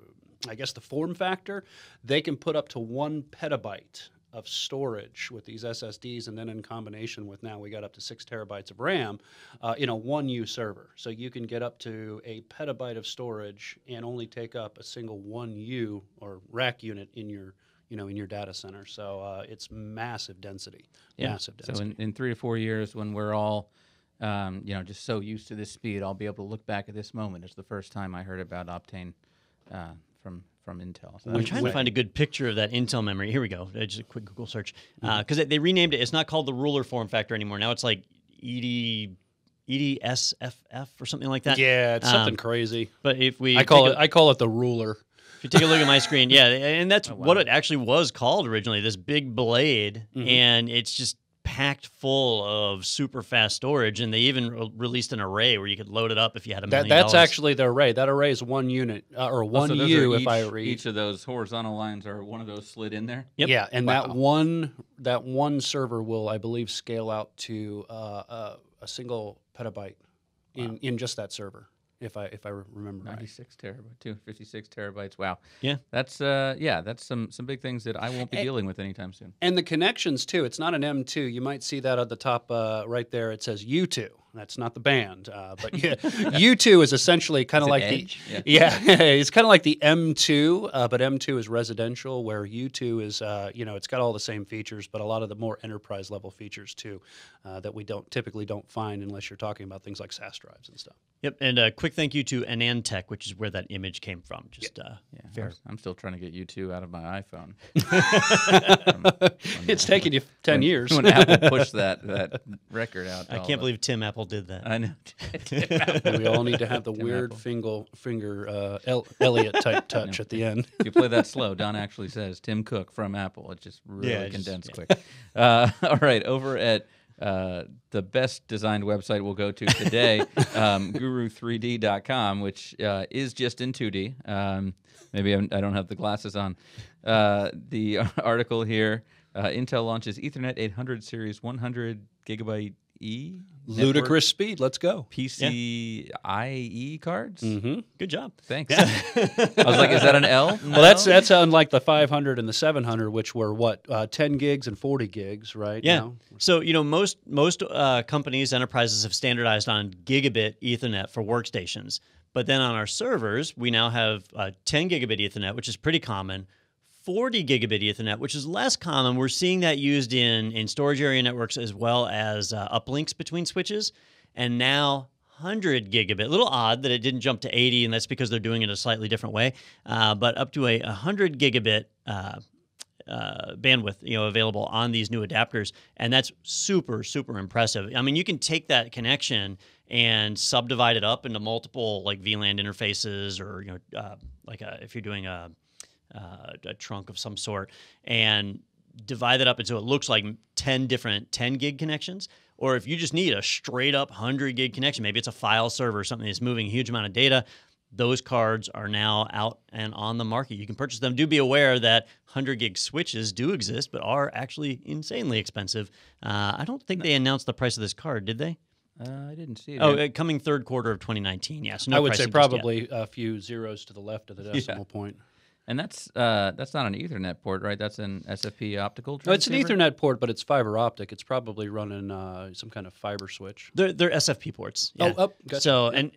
form factor, they can put up to 1 petabyte of storage with these SSDs, and then in combination with now we got up to 6 terabytes of RAM in a 1U server. So you can get up to a petabyte of storage and only take up a single 1U or rack unit in your in your data center. So it's massive density, Yeah. massive density. So in 3 or 4 years, when we're all, just so used to this speed, I'll be able to look back at this moment. It's the first time I heard about Optane from Intel. So I'm trying to find a good picture of that Intel memory. Here we go. Just a quick Google search. Because they renamed it. It's not called the ruler form factor anymore. Now it's like EDSFF or something like that. Yeah, it's something crazy. But if we I call it the ruler. If you take a look at my screen, yeah, and that's what it actually was called originally, this big blade, and it's just packed full of super fast storage, and they even released an array where you could load it up if you had $1 million. That's actually the array. That array is 1 unit, or 1 U if I read. Each of those horizontal lines are one of those slid in there? Yep. Yeah, and that one server will, I believe, scale out to a single petabyte in just that server. If I remember 96 terabytes, 256 terabytes. Wow. Yeah. That's some big things that I won't be dealing with anytime soon. And the connections too. It's not an M2. You might see that at the top right there. It says U2. That's not the band, but yeah, U2 is essentially kind of like Edge? it's kind of like the M2, but M2 is residential, where U2 is it's got all the same features, but a lot of the more enterprise level features too that we typically don't find unless you're talking about things like SAS drives and stuff. Yep, and a quick thank you to AnandTech, which is where that image came from. Just fair. I'm still trying to get U2 out of my iPhone. It's taken you 10 years. When Apple pushed that record out. I can't believe Tim Apple did that. I know. We all need to have the weird finger Elliot type touch at the end. If you play that slow, Don actually says Tim Cook from Apple. It just really condensed quick. All right, over at the best designed website we'll go to today, guru3d.com, which is just in 2D. Maybe I don't have the glasses on. The article here, Intel launches Ethernet 800 series 100 gigabyte E. Ludicrous speed. Let's go. PCIe cards. Mm-hmm. Good job. Thanks. I was like, is that an L? No? Well, that's unlike the 500 and the 700, which were 10 gigs and 40 gigs, right? Yeah. Now? So most companies, enterprises have standardized on gigabit Ethernet for workstations, but then on our servers, we now have 10 gigabit Ethernet, which is pretty common. 40 gigabit Ethernet, which is less common. We're seeing that used in storage area networks as well as uplinks between switches. And now 100 gigabit. A little odd that it didn't jump to 80, and that's because they're doing it a slightly different way. But up to a 100 gigabit bandwidth, available on these new adapters, and that's super, super impressive. I mean, you can take that connection and subdivide it up into multiple like VLAN interfaces, or if you're doing a trunk of some sort, and divide that up, and so it looks like 10 different 10 gig connections. Or if you just need a straight up 100 gig connection, maybe it's a file server or something that's moving a huge amount of data, those cards are now out and on the market. You can purchase them. Do be aware that 100 gig switches do exist, but are actually insanely expensive. I don't think they announced the price of this card, did they? I didn't see it. Oh, coming third quarter of 2019. Yes, I would say probably a few zeros to the left of the decimal point. And that's not an Ethernet port, right? That's an SFP optical transceiver? No, it's an Ethernet port, but it's fiber optic. It's probably running some kind of fiber switch. They're SFP ports. Yeah. Gotcha. So and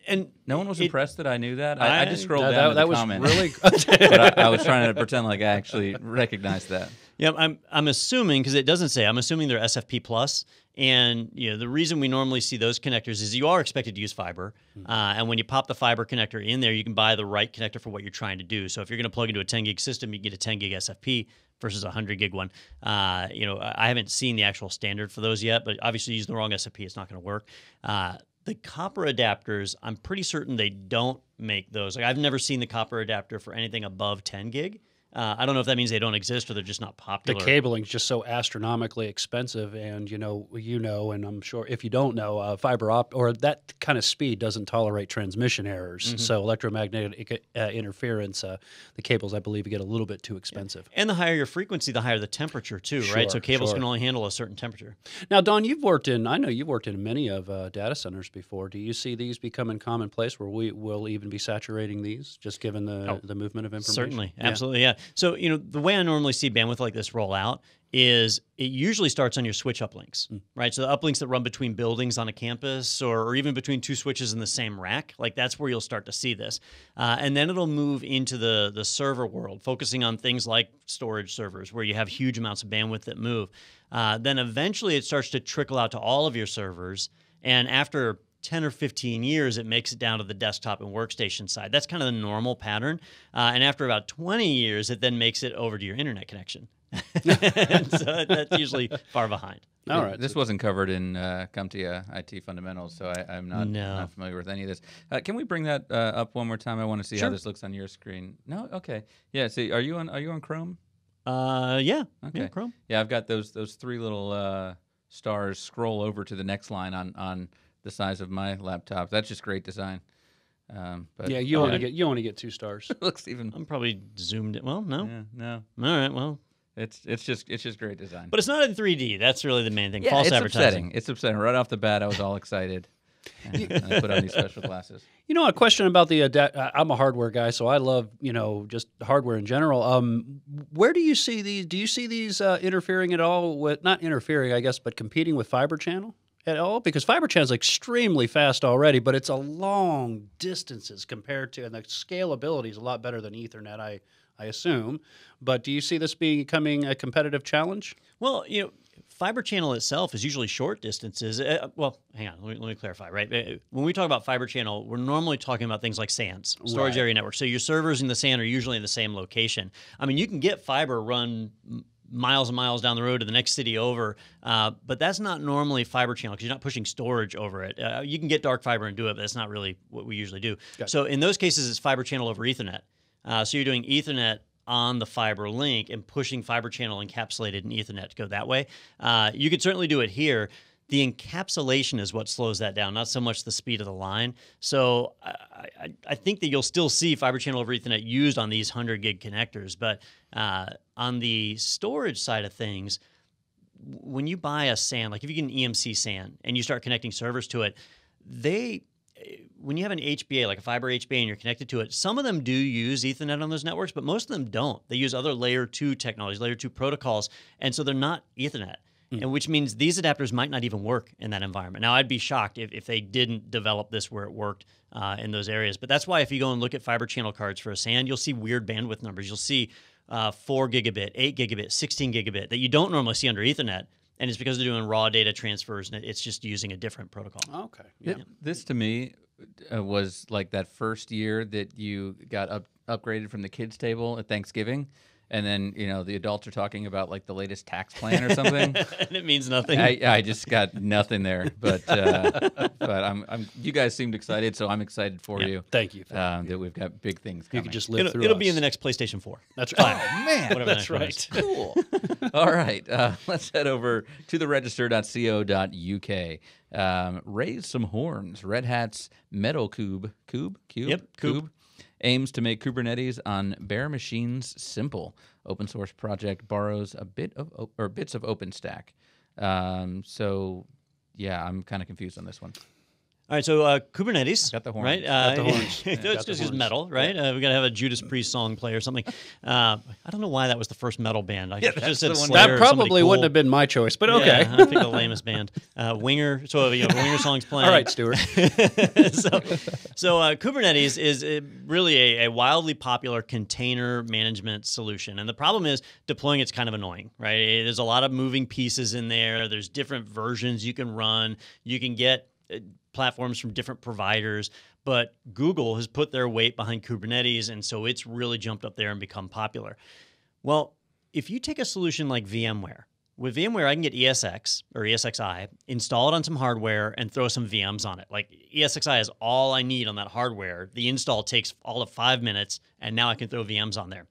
no one was impressed that I knew that. I just scrolled down to the that was comment. really But I was trying to pretend like I actually recognized that. Yeah, I'm assuming, because it doesn't say, I'm assuming they're SFP plus. And the reason we normally see those connectors is you are expected to use fiber, and when you pop the fiber connector in there, you can buy the right connector for what you're trying to do. So if you're going to plug into a 10 gig system, you get a 10 gig SFP versus a 100 gig one. I haven't seen the actual standard for those yet, but obviously use the wrong SFP, it's not going to work. The copper adapters, I'm pretty certain they don't make those. Like, I've never seen the copper adapter for anything above 10 gig. I don't know if that means they don't exist or they're just not popular. The cabling's just so astronomically expensive, and and I'm sure if you don't know, fiber optic or that kind of speed doesn't tolerate transmission errors. Mm-hmm. So electromagnetic interference, the cables, I believe, get a little bit too expensive. And the higher your frequency, the higher the temperature too, right? So cables can only handle a certain temperature. Now, Don, I know you've worked in many of data centers before. Do you see these becoming commonplace where we will even be saturating these, just given the movement of information? Certainly, absolutely, yeah. So, the way I normally see bandwidth like this roll out is it usually starts on your switch uplinks, right? So the uplinks that run between buildings on a campus or even between two switches in the same rack, like that's where you'll start to see this. And then it'll move into the server world, focusing on things like storage servers where you have huge amounts of bandwidth that move. Then eventually it starts to trickle out to all of your servers. And after 10 or 15 years, it makes it down to the desktop and workstation side. That's kind of the normal pattern. And after about 20 years, it then makes it over to your internet connection. And so that's usually far behind. All right. This wasn't covered in CompTIA IT fundamentals, so I'm not familiar with any of this. Can we bring that up one more time? I want to see how this looks on your screen. No, okay. Yeah. See, are you on Chrome? Yeah. Okay. Yeah, Chrome. Yeah, I've got those three little stars scroll over to the next line on the size of my laptop. That's just great design. But yeah, you only get 2 stars. It looks even. I'm probably zoomed in. Well, no. Yeah, no. All right. Well. It's just great design. But it's not in 3D. That's really the main thing. Yeah, False it's advertising. Upsetting. It's upsetting. Right off the bat, I was all excited. And I put on these special glasses. You know, a question about the I'm a hardware guy, so I love, just hardware in general. Where do you see these? Do you see these interfering at all with, not interfering, I guess, but competing with Fiber Channel at all? Because Fiber Channel is extremely fast already, but it's a long distances compared to, and the scalability is a lot better than Ethernet, I assume. But do you see this becoming a competitive challenge? Well, Fiber Channel itself is usually short distances. Well, hang on, let me clarify, right? When we talk about Fiber Channel, we're normally talking about things like SANs, storage area network. So your servers in the SAN are usually in the same location. I mean, you can get fiber run miles and miles down the road to the next city over, but that's not normally Fiber Channel because you're not pushing storage over it. You can get dark fiber and do it, but that's not really what we usually do. Gotcha. So in those cases, it's Fiber Channel over Ethernet. So you're doing Ethernet on the fiber link and pushing Fiber Channel encapsulated in Ethernet to go that way. You could certainly do it here. The encapsulation is what slows that down, not so much the speed of the line. So I think that you'll still see Fiber Channel over Ethernet used on these 100 gig connectors. But on the storage side of things, when you buy a SAN, like if you get an EMC SAN and you start connecting servers to it, when you have an HBA, like a fiber HBA, and you're connected to it, some of them do use Ethernet on those networks, but most of them don't. They use other layer 2 technologies, layer 2 protocols, and so they're not Ethernet, and which means these adapters might not even work in that environment. Now, I'd be shocked if they didn't develop this where it worked in those areas, but that's why if you go and look at Fiber Channel cards for a SAN, you'll see weird bandwidth numbers. You'll see 4 gigabit, 8 gigabit, 16 gigabit that you don't normally see under Ethernet. And it's because they're doing raw data transfers, and it's just using a different protocol. Okay. Yeah. This, to me, was like that first year that you got upgraded from the kids' table at Thanksgiving. And then, the adults are talking about like the latest tax plan or something. And it means nothing. I just got nothing there. But I'm you guys seemed excited, so I'm excited for you. Thank you. That we've got big things coming. You can just live through It'll be in the next PlayStation 4. That's right. Oh, man. Whatever that's right. Cool. All right. Let's head over to the register.co.uk. Raise some horns. Red Hat's Metal Cube aims to make Kubernetes on bare machines simple. Open source project borrows bits of OpenStack. So, yeah, I'm kind of confused on this one. All right, so Kubernetes, got the horns. right? Got the horns. It's just metal, right? We got to have a Judas Priest song play or something. I don't know why that was the first metal band. I just said Slayer. That probably wouldn't have been my choice, but okay. Yeah, I picked the lamest band. Winger. So Winger song's playing. All right, Stuart. So Kubernetes is really a wildly popular container management solution, and the problem is deploying it's kind of annoying, right? There's a lot of moving pieces in there. There's different versions you can run. You can get platforms from different providers, but Google has put their weight behind Kubernetes, and so it's really jumped up there and become popular. Well, if you take a solution like VMware, with VMware, I can get ESX or ESXi, install it on some hardware, and throw some VMs on it. Like ESXi is all I need on that hardware. The install takes all of 5 minutes, and now I can throw VMs on there.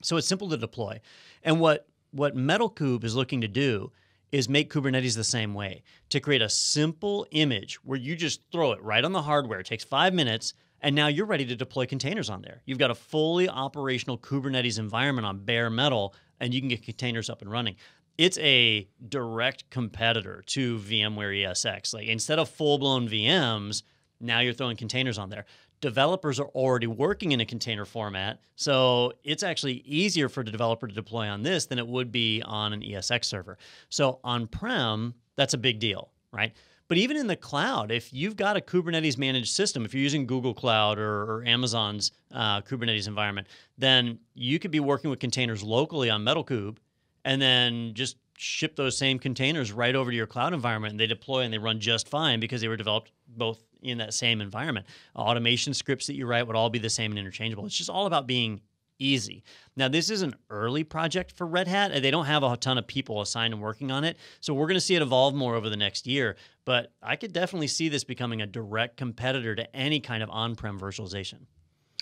So it's simple to deploy. And what MetalCube is looking to do is make Kubernetes the same way, to create a simple image where you just throw it right on the hardware. It takes 5 minutes, and now you're ready to deploy containers on there. You've got a fully operational Kubernetes environment on bare metal, and you can get containers up and running. It's a direct competitor to VMware ESX. Like instead of full-blown VMs, now you're throwing containers on there. developers are already working in a container format, so it's actually easier for the developer to deploy on this than it would be on an ESX server. So on-prem, that's a big deal, right? But even in the cloud, if you've got a Kubernetes managed system, if you're using Google Cloud or Amazon's Kubernetes environment, then you could be working with containers locally on MetalKube and then just ship those same containers right over to your cloud environment, and they deploy and they run just fine because they were developed both in that same environment. Automation scripts that you write would all be the same and interchangeable. It's just all about being easy. Now, this is an early project for Red Hat, and they don't have a ton of people assigned and working on it, so we're going to see it evolve more over the next year. But I could definitely see this becoming a direct competitor to any kind of on-prem virtualization.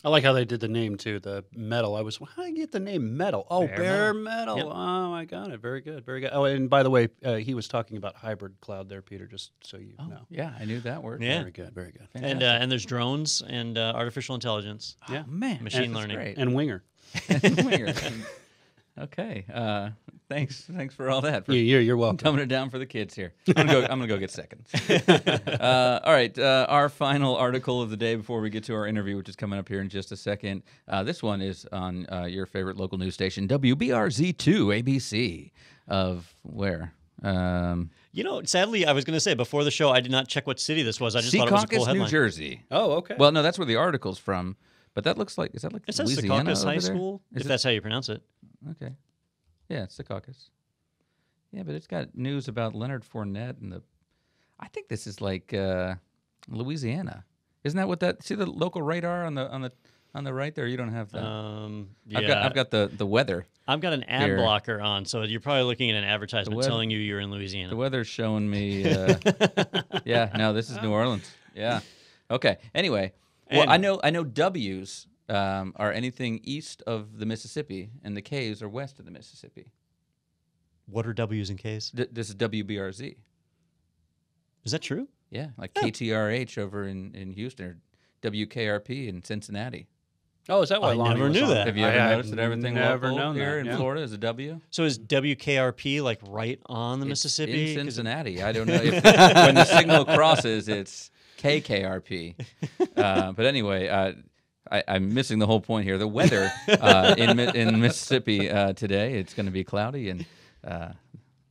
I like how they did the name too, the Metal. How did you get the name Metal? Oh, Bare Metal. Yep. Oh, I got it. Very good, very good. Oh, and by the way, he was talking about hybrid cloud there, Peter, just so you know. Yeah, I knew that word. Yeah. Very good, very good. And there's drones and artificial intelligence. Yeah. Man, Machine that's learning. great. And Winger. Winger. Okay. Thanks for all that. For You're welcome. dumbing it down for the kids here. I'm gonna go get seconds. All right. Our final article of the day before we get to our interview, which is coming up here in just a second. This one is on your favorite local news station, WBRZ2 ABC. Of where? Sadly, I was going to say before the show, I did not check what city this was. I just thought it was a cool Secaucus, headline. New Jersey. Oh, okay. Well, no, that's where the article's from. But that looks like, is that like It says Louisiana Secaucus over High there? School, Is if it? that's how you pronounce it. Okay. Yeah, it's Secaucus. Yeah, but it's got news about Leonard Fournette and I think this is like Louisiana. Isn't that what that? See the local radar on the right there? You don't have that. Yeah. I've got the weather. I've got an ad Here. blocker on, so you're probably looking at an advertisement weather- telling you you're in Louisiana. The weather's showing me. Yeah, no, this is New Orleans. Yeah. Okay. Anyway, well, I know W's are anything east of the Mississippi, and the K's are west of the Mississippi. What are W's and K's? This is WBRZ. Is that true? Yeah, like KTRH over in Houston, or WKRP in Cincinnati. Oh, is that why I Lonnie never was knew on? that. Have you ever noticed that everything never local known here that, in yeah. Florida is a W? So is WKRP like right on the It's Mississippi? in 'Cause Cincinnati. I don't know if when the signal crosses, it's KKRP. But anyway, I'm missing the whole point here. The weather in Mississippi today, it's going to be cloudy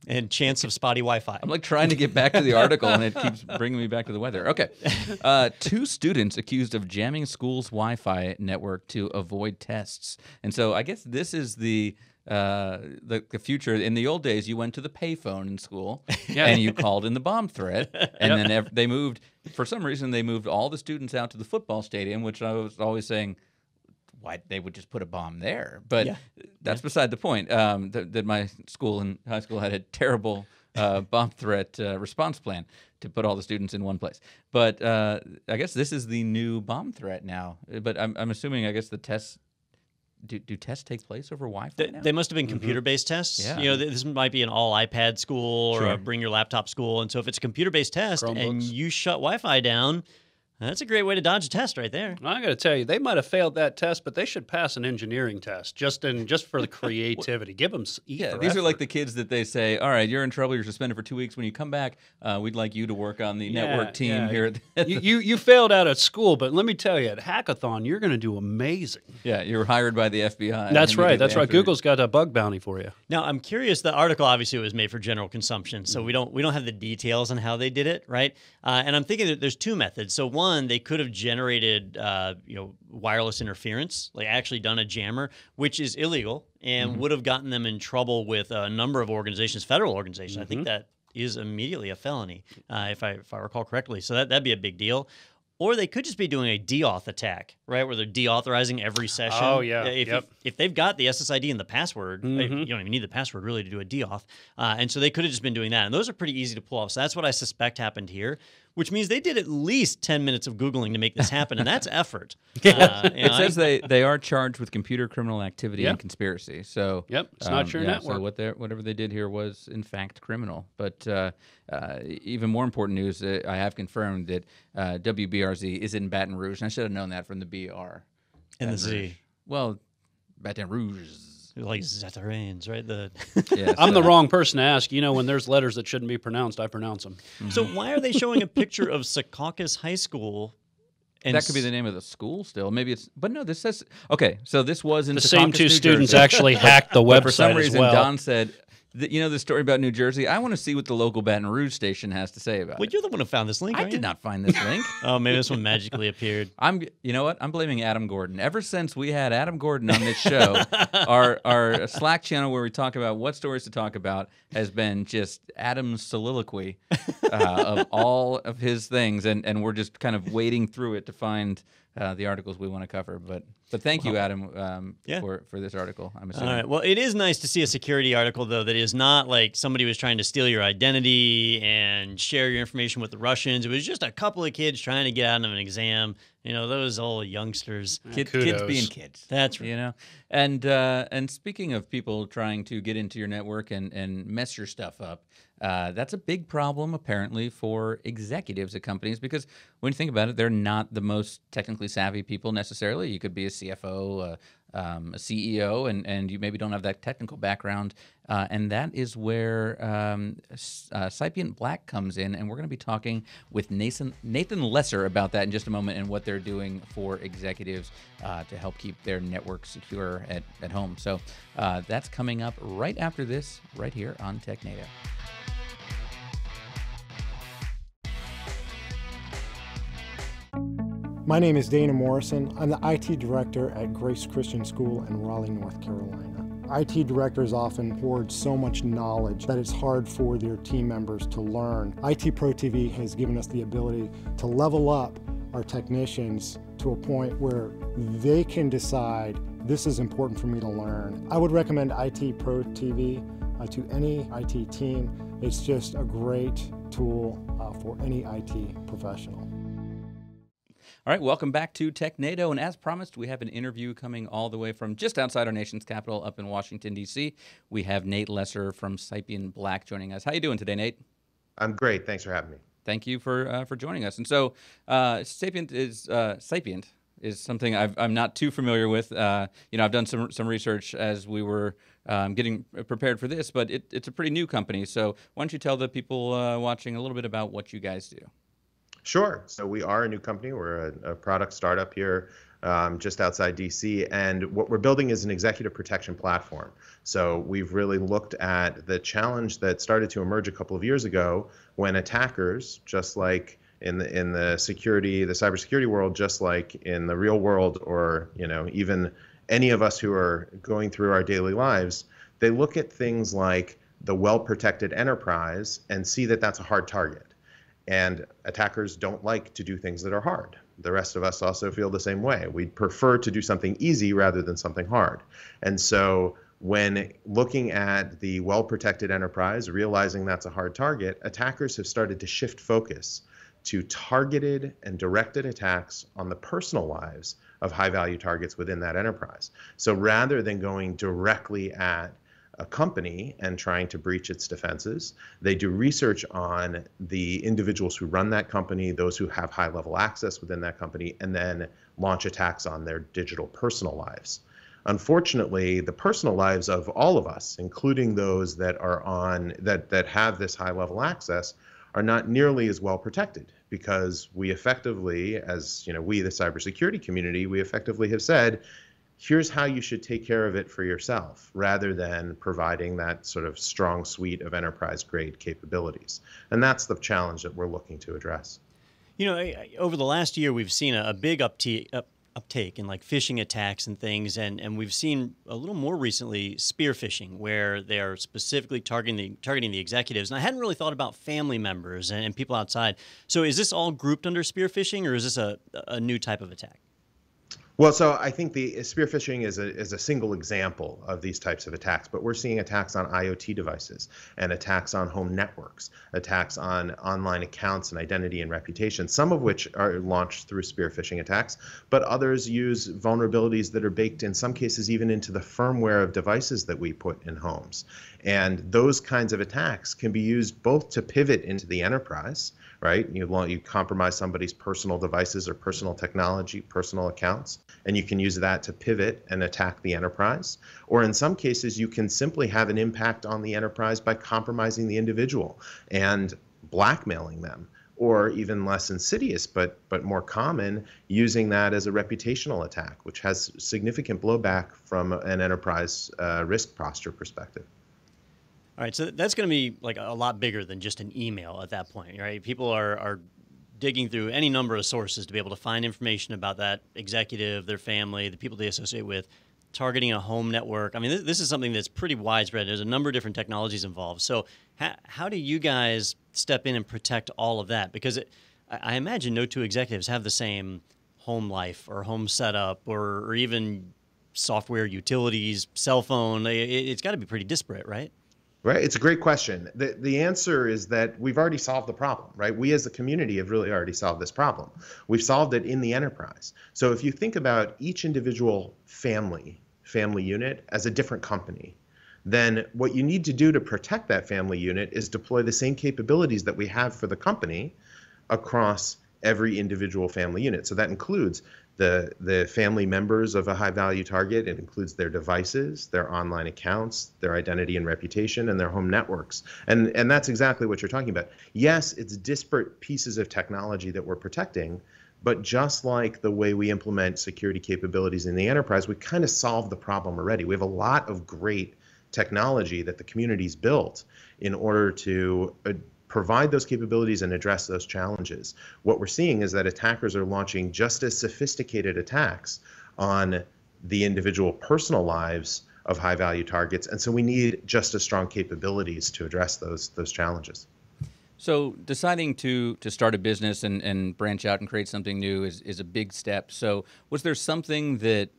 and chance of spotty Wi-Fi. I'm like trying to get back to the article, and it keeps bringing me back to the weather. Okay. 2 students accused of jamming school's Wi-Fi network to avoid tests. And so I guess this is the future. In the old days, you went to the payphone in school, and you called in the bomb threat. And then they moved, for some reason, they moved all the students out to the football stadium, which I was always saying, why they would just put a bomb there, but that's beside the point. That my school in high school had a terrible bomb threat response plan to put all the students in one place. But I guess this is the new bomb threat now. But I'm assuming, I guess the tests. Do tests take place over Wi-Fi now? They must have been computer-based tests. Yeah. You know, this might be an all iPad school or a bring your laptop school. And so if it's a computer-based test and Chromebooks. you shut Wi-Fi down, that's a great way to dodge a test right there. I got to tell you, they might have failed that test, but they should pass an engineering test just for the creativity. Give them These are like the kids that they say, all right, you're in trouble, you're suspended for 2 weeks. When you come back, we'd like you to work on the network team here. You failed out at school, but let me tell you, at Hackathon, you're going to do amazing. Yeah, you're hired by the FBI. That's right. That's right. After- Google's got a bug bounty for you. Now, I'm curious. The article obviously was made for general consumption, so we don't have the details on how they did it, right? And I'm thinking that there's 2 methods. So one, they could have generated wireless interference, like actually done a jammer, which is illegal and would have gotten them in trouble with a number of organizations, federal organizations. I think that is immediately a felony, if I recall correctly. So that'd be a big deal. Or they could just be doing a deauth attack, right, where they're deauthorizing every session. Oh, yeah. If they've got the SSID and the password, you don't even need the password really to do a deauth. And so they could have just been doing that. And those are pretty easy to pull off. So that's what I suspect happened here, which means they did at least 10 minutes of Googling to make this happen. And that's effort. It says they are charged with computer criminal activity and conspiracy. So it's not your network. So whatever they did here was in fact criminal. But even more important news, I have confirmed that WBRZ is in Baton Rouge. And I should have known that from the BR. And the Z. Well, Baton Rouge. Like Zatarains, right? I'm the wrong person to ask. You know, when there's letters that shouldn't be pronounced, I pronounce them. So why are they showing a picture of Secaucus High School that could be the name of the school still. Maybe it's, but no, this says, okay, so this was in The Secaucus, same two New students Jersey. actually hacked the But website for some reason, as well. Don said, you know the story about New Jersey? I want to see what the local Baton Rouge station has to say about Well, it. you're the one who found this link. I aren't did you? not find this link. Oh, maybe this one magically appeared. You know what? I'm blaming Adam Gordon. Ever since we had Adam Gordon on this show, our Slack channel where we talk about what stories to talk about has been just Adam's soliloquy of all of his things, and we're just kind of wading through it to find the articles we want to cover. But thank you, Adam, for this article. I'm assuming. All right. Well, it is nice to see a security article, though, that is not like somebody was trying to steal your identity and share your information with the Russians. It was just a couple of kids trying to get out of an exam. You know, those old youngsters. Kids Kudos. being kids. That's right. You know, and speaking of people trying to get into your network and mess your stuff up, that's a big problem apparently for executives at companies, because when you think about it, they're not the most technically savvy people necessarily. You could be a CFO, a CEO, and you maybe don't have that technical background, and that is where Cypient Black comes in, and we're going to be talking with Nathan Lesser about that in just a moment and what they're doing for executives to help keep their network secure at home. So that's coming up right after this, right here on Technado. My name is Dana Morrison. I'm the IT director at Grace Christian School in Raleigh, North Carolina. IT directors often hoard so much knowledge that it's hard for their team members to learn. IT Pro TV has given us the ability to level up our technicians to a point where they can decide, this is important for me to learn. I would recommend IT Pro TV to any IT team. It's just a great tool for any IT professional. All right, welcome back to Technado, and as promised, we have an interview coming all the way from just outside our nation's capital up in Washington, D.C. We have Nate Lesser from Cypient Black joining us. How you doing today, Nate? I'm great. Thanks for having me. Thank you for joining us. And so Cypient is something I'm not too familiar with. I've done some research as we were getting prepared for this, but it's a pretty new company. So why don't you tell the people watching a little bit about what you guys do? Sure. So we are a new company. We're a product startup here just outside DC. And what we're building is an executive protection platform. So we've really looked at the challenge that started to emerge a couple of years ago when attackers, just like in the cybersecurity world, just like in the real world, or even any of us who are going through our daily lives, they look at things like the well-protected enterprise and see that that's a hard target. And attackers don't like to do things that are hard. The rest of us also feel the same way. We'd prefer to do something easy rather than something hard. And so when looking at the well-protected enterprise, realizing that's a hard target, attackers have started to shift focus to targeted and directed attacks on the personal lives of high-value targets within that enterprise. So rather than going directly at a company and trying to breach its defenses, they do research on the individuals who run that company, those who have high-level access within that company, and then launch attacks on their digital personal lives. Unfortunately, the personal lives of all of us, including those that are that have this high-level access, are not nearly as well protected, because we effectively, as we, the cybersecurity community, we effectively have said, here's how you should take care of it for yourself, rather than providing that sort of strong suite of enterprise-grade capabilities. And that's the challenge that we're looking to address. Over the last year, we've seen a big uptake in like phishing attacks and things, and we've seen a little more recently spear phishing, where they are specifically targeting the executives. And I hadn't really thought about family members and people outside. So is this all grouped under spear phishing, or is this a new type of attack? Well, so I think the spear phishing is a single example of these types of attacks, but we're seeing attacks on IoT devices and attacks on home networks, attacks on online accounts and identity and reputation, some of which are launched through spear phishing attacks, but others use vulnerabilities that are baked in some cases even into the firmware of devices that we put in homes. And those kinds of attacks can be used both to pivot into the enterprise, right? You compromise somebody's personal devices or personal technology, personal accounts, and you can use that to pivot and attack the enterprise. Or in some cases, you can simply have an impact on the enterprise by compromising the individual and blackmailing them or even less insidious, but more common, using that as a reputational attack, which has significant blowback from an enterprise risk posture perspective. All right, so that's going to be like a lot bigger than just an email at that point, right? People are digging through any number of sources to be able to find information about that executive, their family, the people they associate with, targeting a home network. I mean, this is something that's pretty widespread. There's a number of different technologies involved. So how do you guys step in and protect all of that? Because I imagine no two executives have the same home life or home setup or even software, utilities, cell phone. It's got to be pretty disparate, right? Right. It's a great question. The answer is that we've already solved the problem, right? We as a community have really already solved this problem. We've solved it in the enterprise. So if you think about each individual family unit as a different company, then what you need to do to protect that family unit is deploy the same capabilities that we have for the company across every individual family unit. So that includes the family members of a high-value target. It includes their devices, their online accounts, their identity and reputation, and their home networks. And that's exactly what you're talking about. Yes, it's disparate pieces of technology that we're protecting, but just like the way we implement security capabilities in the enterprise, we kind of solved the problem already. We have a lot of great technology that the community's built in order to provide those capabilities and address those challenges. What we're seeing is that attackers are launching just as sophisticated attacks on the individual personal lives of high-value targets, and so we need just as strong capabilities to address those challenges. So deciding to start a business and branch out and create something new is a big step. So was there something that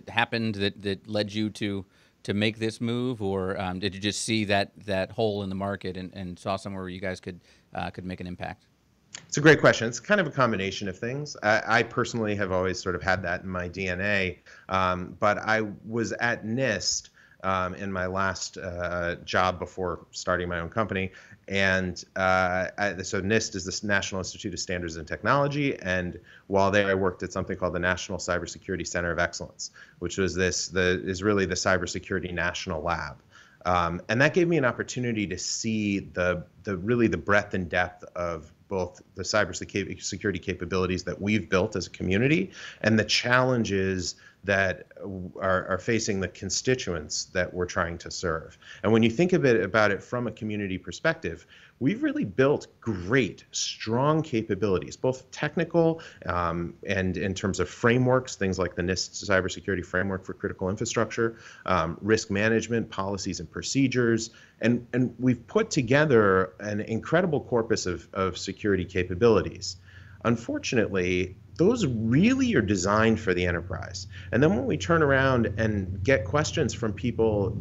happened that led you to make this move, or did you just see that hole in the market and saw somewhere where you guys could make an impact? It's a great question. It's kind of a combination of things. I personally have always sort of had that in my DNA, but I was at NIST in my last job before starting my own company. And so NIST is the National Institute of Standards and Technology. And while there, I worked at something called the National Cybersecurity Center of Excellence, which was is really the Cybersecurity National Lab. And that gave me an opportunity to see the breadth and depth of both the cybersecurity capabilities that we've built as a community and the challenges that are facing the constituents that we're trying to serve. And when you think about it from a community perspective, we've really built great, strong capabilities, both technical and in terms of frameworks, things like the NIST Cybersecurity Framework for Critical Infrastructure, risk management, policies and procedures, and we've put together an incredible corpus of security capabilities. Unfortunately, those really are designed for the enterprise. And then when we turn around and get questions from people,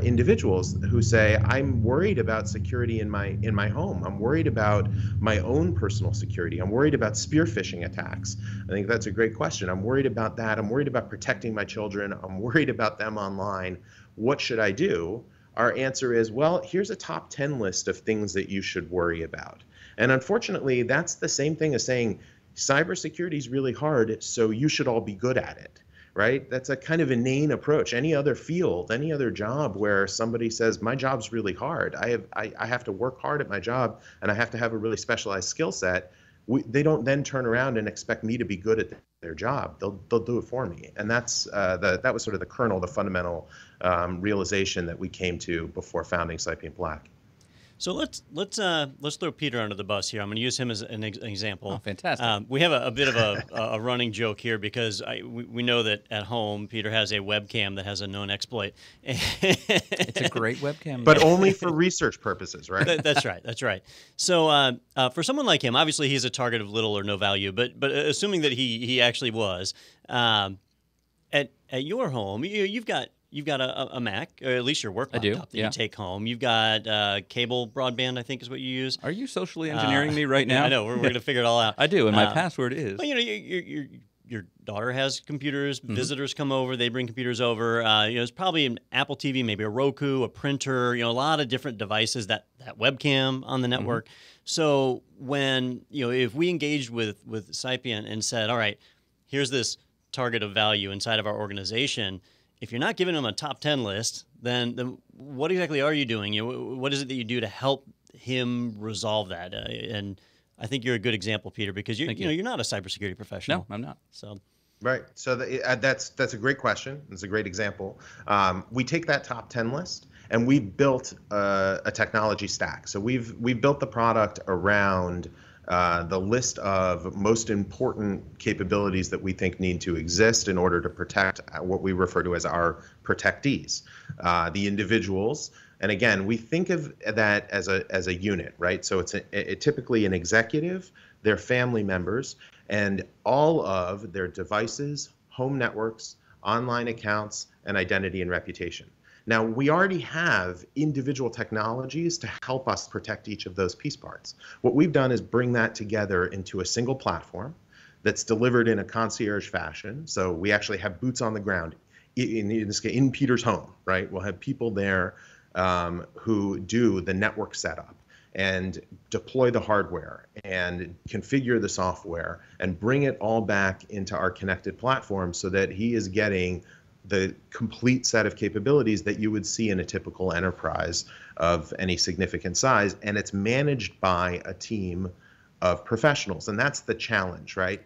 individuals who say, I'm worried about security in my home. I'm worried about my own personal security. I'm worried about spear phishing attacks. I think that's a great question. I'm worried about that. I'm worried about protecting my children. I'm worried about them online. What should I do? Our answer is, well, here's a top 10 list of things that you should worry about. And unfortunately, that's the same thing as saying, cybersecurity is really hard, so you should all be good at it, right? That's a kind of inane approach. Any other field, any other job where somebody says, my job's really hard, I have to work hard at my job, and I have to have a really specialized skill set, they don't then turn around and expect me to be good at their job. They'll do it for me. And that's that was sort of the kernel, the fundamental realization that we came to before founding Cypient Black. So let's throw Peter under the bus here. I'm going to use him as an example. Oh, fantastic. We have a bit of a running joke here because we know that at home Peter has a webcam that has a known exploit. It's a great webcam, but only for research purposes, right? That's right. That's right. So for someone like him, obviously he's a target of little or no value. But assuming that he actually was at your home, you've got a Mac, or at least your work laptop that you take home. You've got cable broadband, I think is what you use. Are you socially engineering me right now? Yeah, I know. We're going to figure it all out. I do, and my password is. Well, your daughter has computers. Mm-hmm. Visitors come over. They bring computers over. It's probably an Apple TV, maybe a Roku, a printer. A lot of different devices. That webcam on the network. Mm-hmm. So when if we engaged with Cypient and said, all right, here's this target of value inside of our organization. if you're not giving them a top 10 list, then what exactly are you doing? What is it that you do to help him resolve that? And I think you're a good example, Peter, because you're not a cybersecurity professional. No, I'm not. So. Right. So that's a great question. It's a great example. We take that top 10 list and we built a technology stack. So we've built the product around the list of most important capabilities that we think need to exist in order to protect what we refer to as our protectees, the individuals. And again, we think of that as a unit, right? So it's typically an executive, their family members, and all of their devices, home networks, online accounts, and identity and reputation. Now, we already have individual technologies to help us protect each of those piece parts. What we've done is bring that together into a single platform that's delivered in a concierge fashion. So we actually have boots on the ground in Peter's home, right? We'll have people there who do the network setup and deploy the hardware and configure the software and bring it all back into our connected platform so that he is getting the complete set of capabilities that you would see in a typical enterprise of any significant size. And it's managed by a team of professionals. And that's the challenge, right?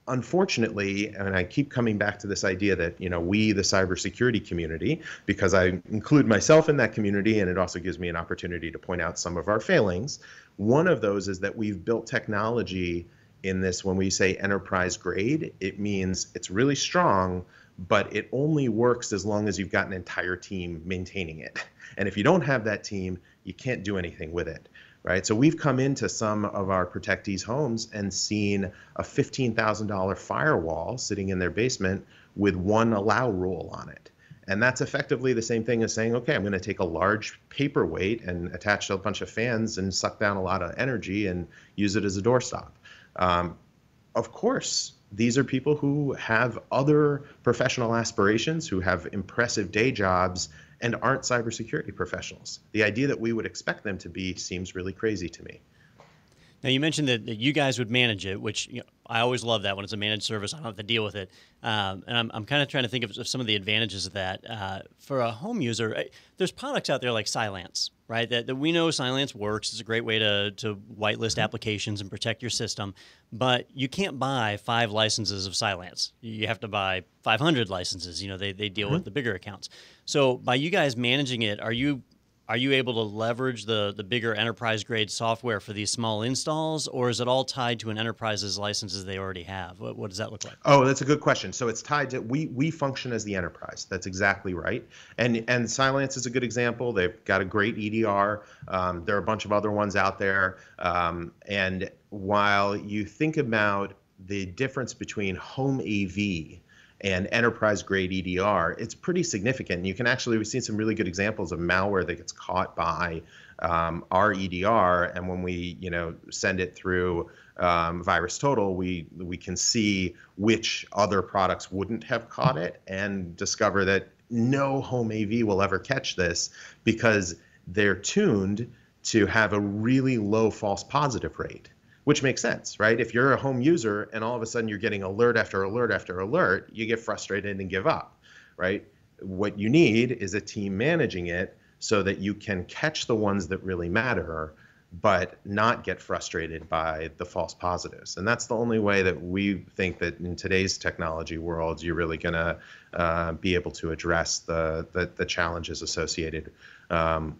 Unfortunately, and I keep coming back to this idea that, we, the cybersecurity community, because I include myself in that community, and it also gives me an opportunity to point out some of our failings. One of those is that we've built technology in this, when we say enterprise grade, it means it's really strong, but it only works as long as you've got an entire team maintaining it. And if you don't have that team, you can't do anything with it. Right? So we've come into some of our protectees' homes and seen a $15,000 firewall sitting in their basement with one allow rule on it. And that's effectively the same thing as saying, okay, I'm going to take a large paperweight and attach a bunch of fans and suck down a lot of energy and use it as a doorstop. Of course, these are people who have other professional aspirations, who have impressive day jobs, and aren't cybersecurity professionals. The idea that we would expect them to be seems really crazy to me. Now, you mentioned that you guys would manage it, which I always love that when it's a managed service. I don't have to deal with it. And I'm kind of trying to think of some of the advantages of that. For a home user, there's products out there like Cylance, right? That we know Cylance works. It's a great way to whitelist applications and protect your system. But you can't buy 5 licenses of Cylance. You have to buy 500 licenses. They deal with the bigger accounts. So by you guys managing it, are you able to leverage the bigger enterprise grade software for these small installs, or is it all tied to an enterprise's licenses they already have? What does that look like? Oh, that's a good question. So it's tied to, we function as the enterprise. That's exactly right. And Cylance is a good example. They've got a great EDR. There are a bunch of other ones out there. And while you think about the difference between home AV and enterprise grade EDR, it's pretty significant. You can actually, we've seen some really good examples of malware that gets caught by our EDR, and when we send it through VirusTotal, we can see which other products wouldn't have caught it and discover that no home AV will ever catch this because they're tuned to have a really low false positive rate. Which makes sense, right? If you're a home user and all of a sudden you're getting alert after alert after alert, you get frustrated and give up, right? What you need is a team managing it so that you can catch the ones that really matter, but not get frustrated by the false positives. And that's the only way that we think that in today's technology world, you're really going to be able to address the challenges associated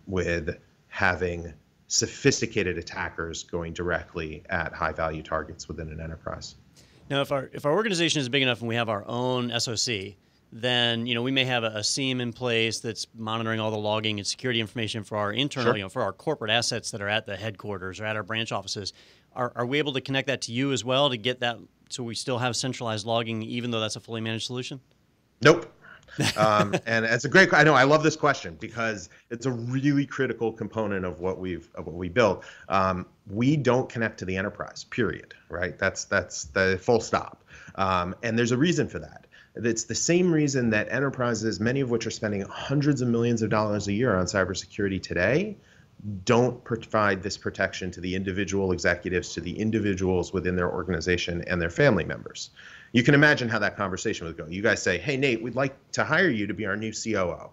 with having sophisticated attackers going directly at high-value targets within an enterprise. Now, if our organization is big enough and we have our own SOC, then we may have a SIEM in place that's monitoring all the logging and security information for our internal, Sure. For our corporate assets that are at the headquarters or at our branch offices. Are we able to connect that to you as well to get that so we still have centralized logging, even though that's a fully managed solution? Nope. And it's a great. I know I love this question because it's a really critical component of what we built. We don't connect to the enterprise. Period. Right. That's the full stop. And there's a reason for that. It's the same reason that enterprises, many of which are spending hundreds of millions of dollars a year on cybersecurity today, don't provide this protection to the individual executives, to the individuals within their organization and their family members. You can imagine how that conversation would go. You guys say, hey, Nate, we'd like to hire you to be our new COO.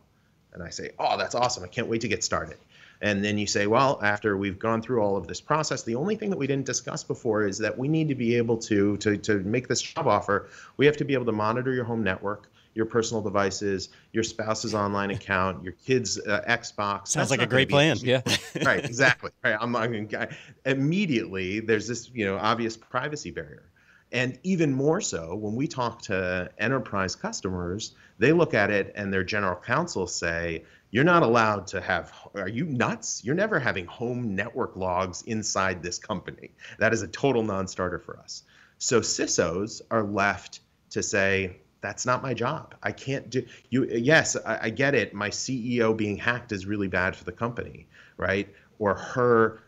And I say, oh, that's awesome. I can't wait to get started. And then you say, well, after we've gone through all of this process, the only thing that we didn't discuss before is that we need to be able to make this job offer, we have to be able to monitor your home network, your personal devices, your spouse's online account, your kid's Xbox. Sounds like a great plan. Yeah. Right, exactly. Right. Immediately, there's this, obvious privacy barrier. And even more so, when we talk to enterprise customers, they look at it and their general counsel say, you're not allowed to have, are you nuts? You're never having home network logs inside this company. That is a total non-starter for us. So CISOs are left to say, that's not my job. I can't do, yes, I get it. My CEO being hacked is really bad for the company, right? Or her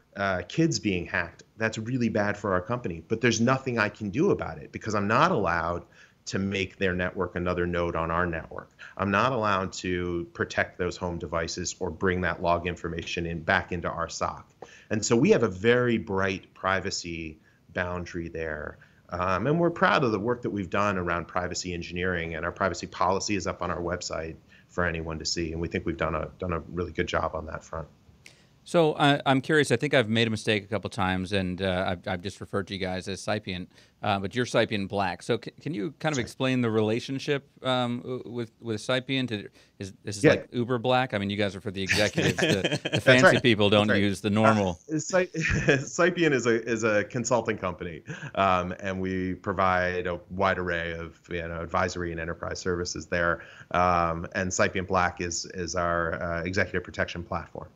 kids being hacked, that's really bad for our company. But there's nothing I can do about it because I'm not allowed to make their network another node on our network. I'm not allowed to protect those home devices or bring that log information back into our SOC. And so we have a very bright privacy boundary there. And we're proud of the work that we've done around privacy engineering, and our privacy policy is up on our website for anyone to see. And we think we've done a really good job on that front. So I'm curious. I think I've made a mistake a couple times, and I've just referred to you guys as Cypient, but you're Cypient Black. So can you kind of explain the relationship with Cypient? Is this like Uber Black? I mean, you guys are for the executives. The fancy people don't use the normal. Cypient is a consulting company, and we provide a wide array of advisory and enterprise services there. And Cypient Black is our executive protection platform.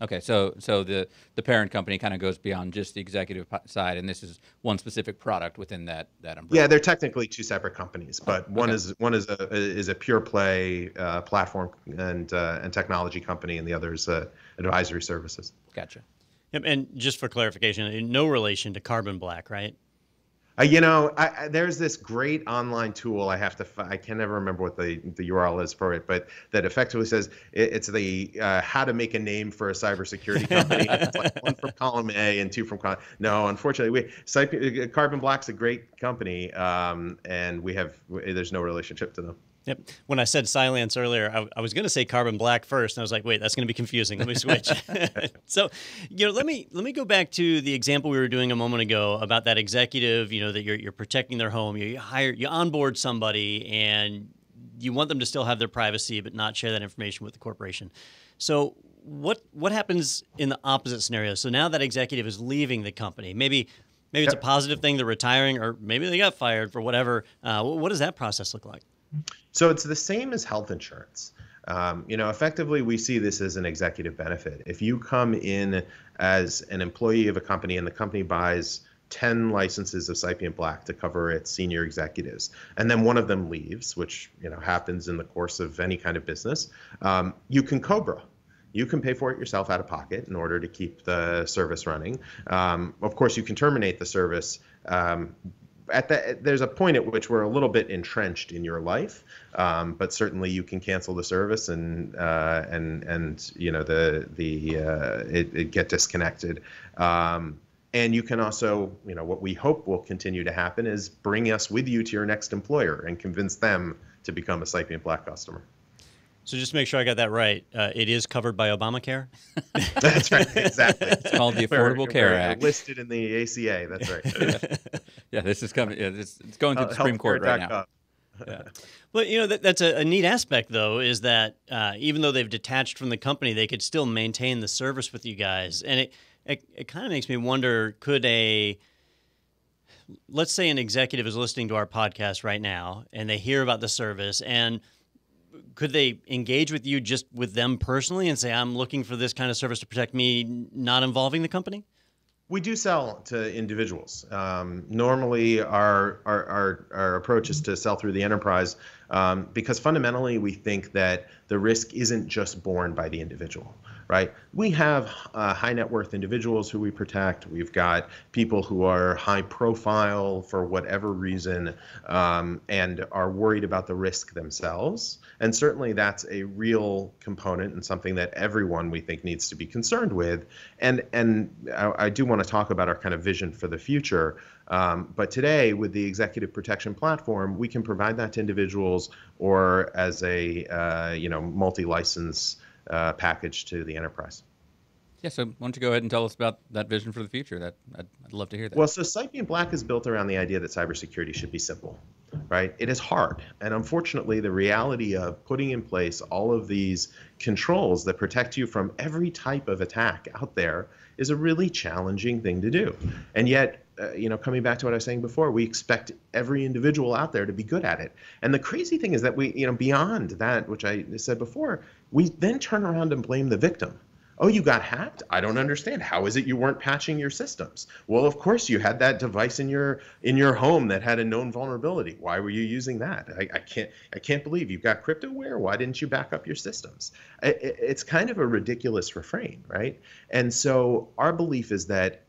Okay, so the parent company kind of goes beyond just the executive side, and this is one specific product within that umbrella. Yeah, they're technically two separate companies, but one is a pure play platform and technology company, and the other is advisory services. Gotcha. Yep, and just for clarification, in no relation to Carbon Black, right? There's this great online tool. I can never remember what the URL is for it, but that effectively says it's the how to make a name for a cybersecurity company. It's like one from column A and two from column. No, unfortunately, Carbon Black's a great company, and there's no relationship to them. Yep. When I said Silence earlier, I was going to say Carbon Black first, and I was like, wait, that's going to be confusing. Let me switch. So, let me go back to the example we were doing a moment ago about that executive, that you're protecting their home. You onboard somebody, and you want them to still have their privacy, but not share that information with the corporation. So, what happens in the opposite scenario? So now that executive is leaving the company. Maybe it's a positive thing, they're retiring, or maybe they got fired for whatever. What does that process look like? So it's the same as health insurance. Effectively, we see this as an executive benefit. If you come in as an employee of a company and the company buys 10 licenses of Cypient Black to cover its senior executives, and then one of them leaves, which happens in the course of any kind of business, you can COBRA. You can pay for it yourself out of pocket in order to keep the service running. Of course, you can terminate the service. There's a point at which we're a little bit entrenched in your life, but certainly you can cancel the service and it get disconnected. And you can also, what we hope will continue to happen is bring us with you to your next employer and convince them to become a Cypient Black customer. So just to make sure I got that right, it is covered by Obamacare? That's right, exactly. It's called the Affordable Care Act. Listed in the ACA, that's right. Yeah, this is coming. Yeah, it's going to the Supreme Court right now. Yeah. Well, that's a neat aspect, though, is that even though they've detached from the company, they could still maintain the service with you guys. And it kind of makes me wonder, let's say an executive is listening to our podcast right now, and they hear about the service, and could they engage with you just with them personally and say, I'm looking for this kind of service to protect me, not involving the company? We do sell to individuals. Normally, our approach is to sell through the enterprise because fundamentally we think that the risk isn't just borne by the individual. right? We have high net worth individuals who we protect. We've got people who are high profile for whatever reason and are worried about the risk themselves. And certainly that's a real component and something that everyone we think needs to be concerned with. And I do want to talk about our kind of vision for the future. But today, with the executive protection platform, we can provide that to individuals or as a multi-license package to the enterprise. Yeah, so why don't you go ahead and tell us about that vision for the future? I'd love to hear that. Well, so Cypient Black is built around the idea that cybersecurity should be simple, right? It is hard. And unfortunately, the reality of putting in place all of these controls that protect you from every type of attack out there is a really challenging thing to do. And yet, coming back to what I was saying before, we expect every individual out there to be good at it. And the crazy thing is that we, beyond that, which I said before, we then turn around and blame the victim. Oh, you got hacked? I don't understand. How is it you weren't patching your systems? Well, of course you had that device in your home that had a known vulnerability. Why were you using that? I can't believe you've got cryptoware. Why didn't you back up your systems? It's kind of a ridiculous refrain, right? And so our belief is that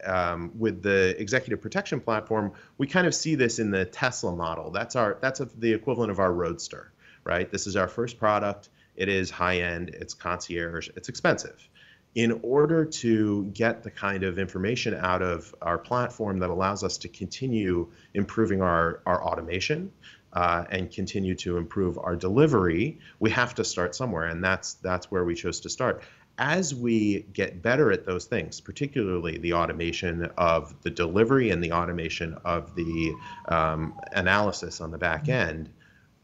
with the executive protection platform, we kind of see this in the Tesla model. That's the equivalent of our Roadster, right? This is our first product. It is high end. It's concierge. It's expensive. In order to get the kind of information out of our platform that allows us to continue improving our automation and continue to improve our delivery, we have to start somewhere, and that's where we chose to start. As we get better at those things, particularly the automation of the delivery and the automation of the analysis on the back end,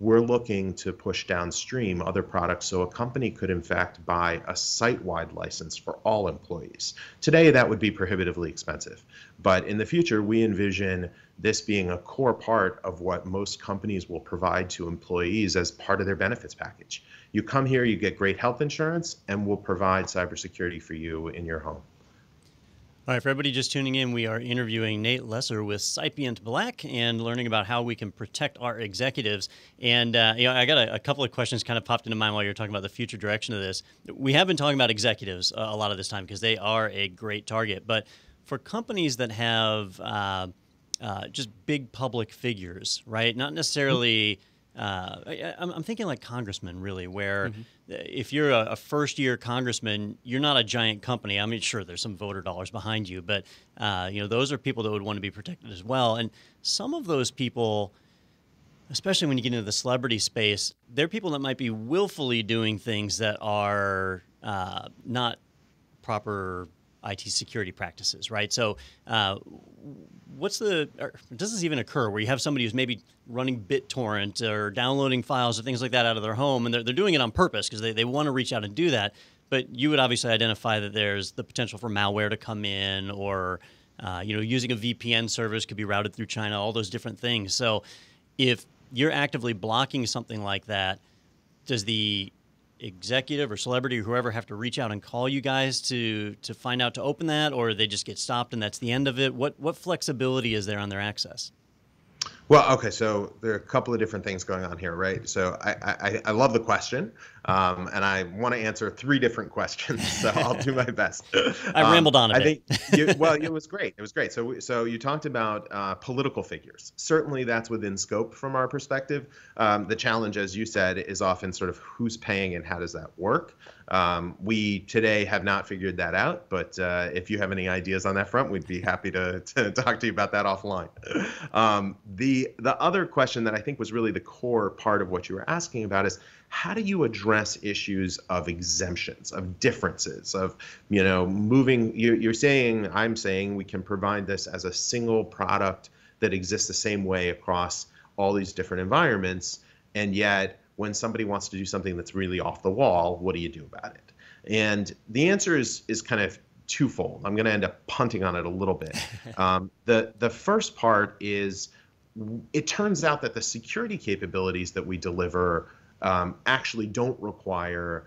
we're looking to push downstream other products so a company could in fact buy a site-wide license for all employees. Today that would be prohibitively expensive, but in the future we envision this being a core part of what most companies will provide to employees as part of their benefits package. You come here, you get great health insurance, and we'll provide cybersecurity for you in your home. All right, for everybody just tuning in, we are interviewing Nate Lesser with Cypient Black and learning about how we can protect our executives. And I got a couple of questions kind of popped into mind while you're talking about the future direction of this. We have been talking about executives a lot of this time because they are a great target. But for companies that have just big public figures, right? Not necessarily. I'm thinking like congressmen, really, where if you're a first-year congressman, you're not a giant company. I mean, sure, there's some voter dollars behind you, but those are people that would want to be protected as well. And some of those people, especially when you get into the celebrity space, they're people that might be willfully doing things that are not proper IT security practices, right? So does this even occur where you have somebody who's maybe running BitTorrent or downloading files or things like that out of their home, and they're doing it on purpose because they want to reach out and do that, but you would obviously identify that there's the potential for malware to come in, or using a VPN service could be routed through China, all those different things. So if you're actively blocking something like that, does the executive or celebrity or whoever have to reach out and call you guys to find out to open that, or they just get stopped and that's the end of it? What flexibility is there on their access? Well, okay, so there are a couple of different things going on here, right? So I love the question, and I want to answer 3 different questions, so I'll do my best. I rambled on a bit. It was great. It was great. So you talked about political figures. Certainly that's within scope from our perspective. The challenge, as you said, is often sort of who's paying and how does that work. We today have not figured that out, but if you have any ideas on that front, we'd be happy to talk to you about that offline. The other question that I think was really the core part of what you were asking about is how do you address issues of exemptions, of differences, of moving? You're saying, I'm saying we can provide this as a single product that exists the same way across all these different environments, and yet when somebody wants to do something that's really off the wall, what do you do about it? And the answer is kind of twofold. I'm going to end up punting on it a little bit. The first part is, it turns out that the security capabilities that we deliver actually don't require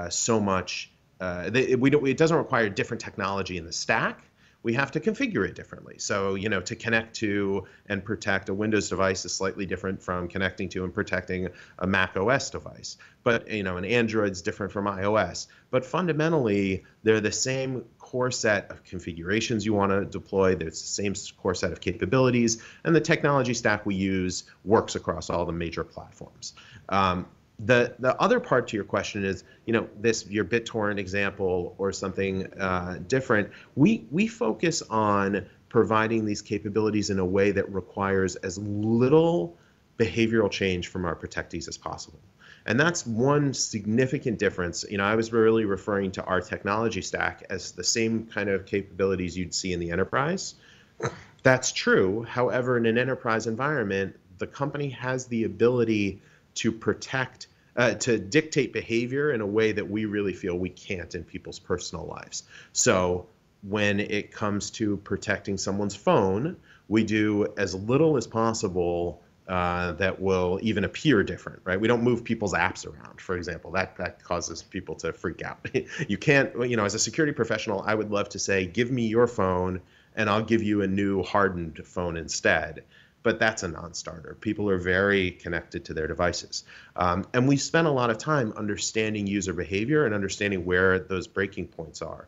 so much. It doesn't require different technology in the stack. we have to configure it differently. So, to connect to and protect a Windows device is slightly different from connecting to and protecting a Mac OS device. But, an Android's different from iOS. But fundamentally, they're the same core set of configurations you want to deploy. There's the same core set of capabilities, and the technology stack we use works across all the major platforms. The other part to your question is, your BitTorrent example or something different. We focus on providing these capabilities in a way that requires as little behavioral change from our protectees as possible. And that's one significant difference. I was really referring to our technology stack as the same kind of capabilities you'd see in the enterprise. That's true. However, in an enterprise environment, the company has the ability to protect, to dictate behavior in a way that we really feel we can't in people's personal lives. So when it comes to protecting someone's phone, we do as little as possible that will even appear different, right? We don't move people's apps around, for example. That causes people to freak out. You can't, as a security professional, I would love to say, give me your phone and I'll give you a new hardened phone instead. But that's a non-starter. People are very connected to their devices. And we spent a lot of time understanding user behavior and understanding where those breaking points are.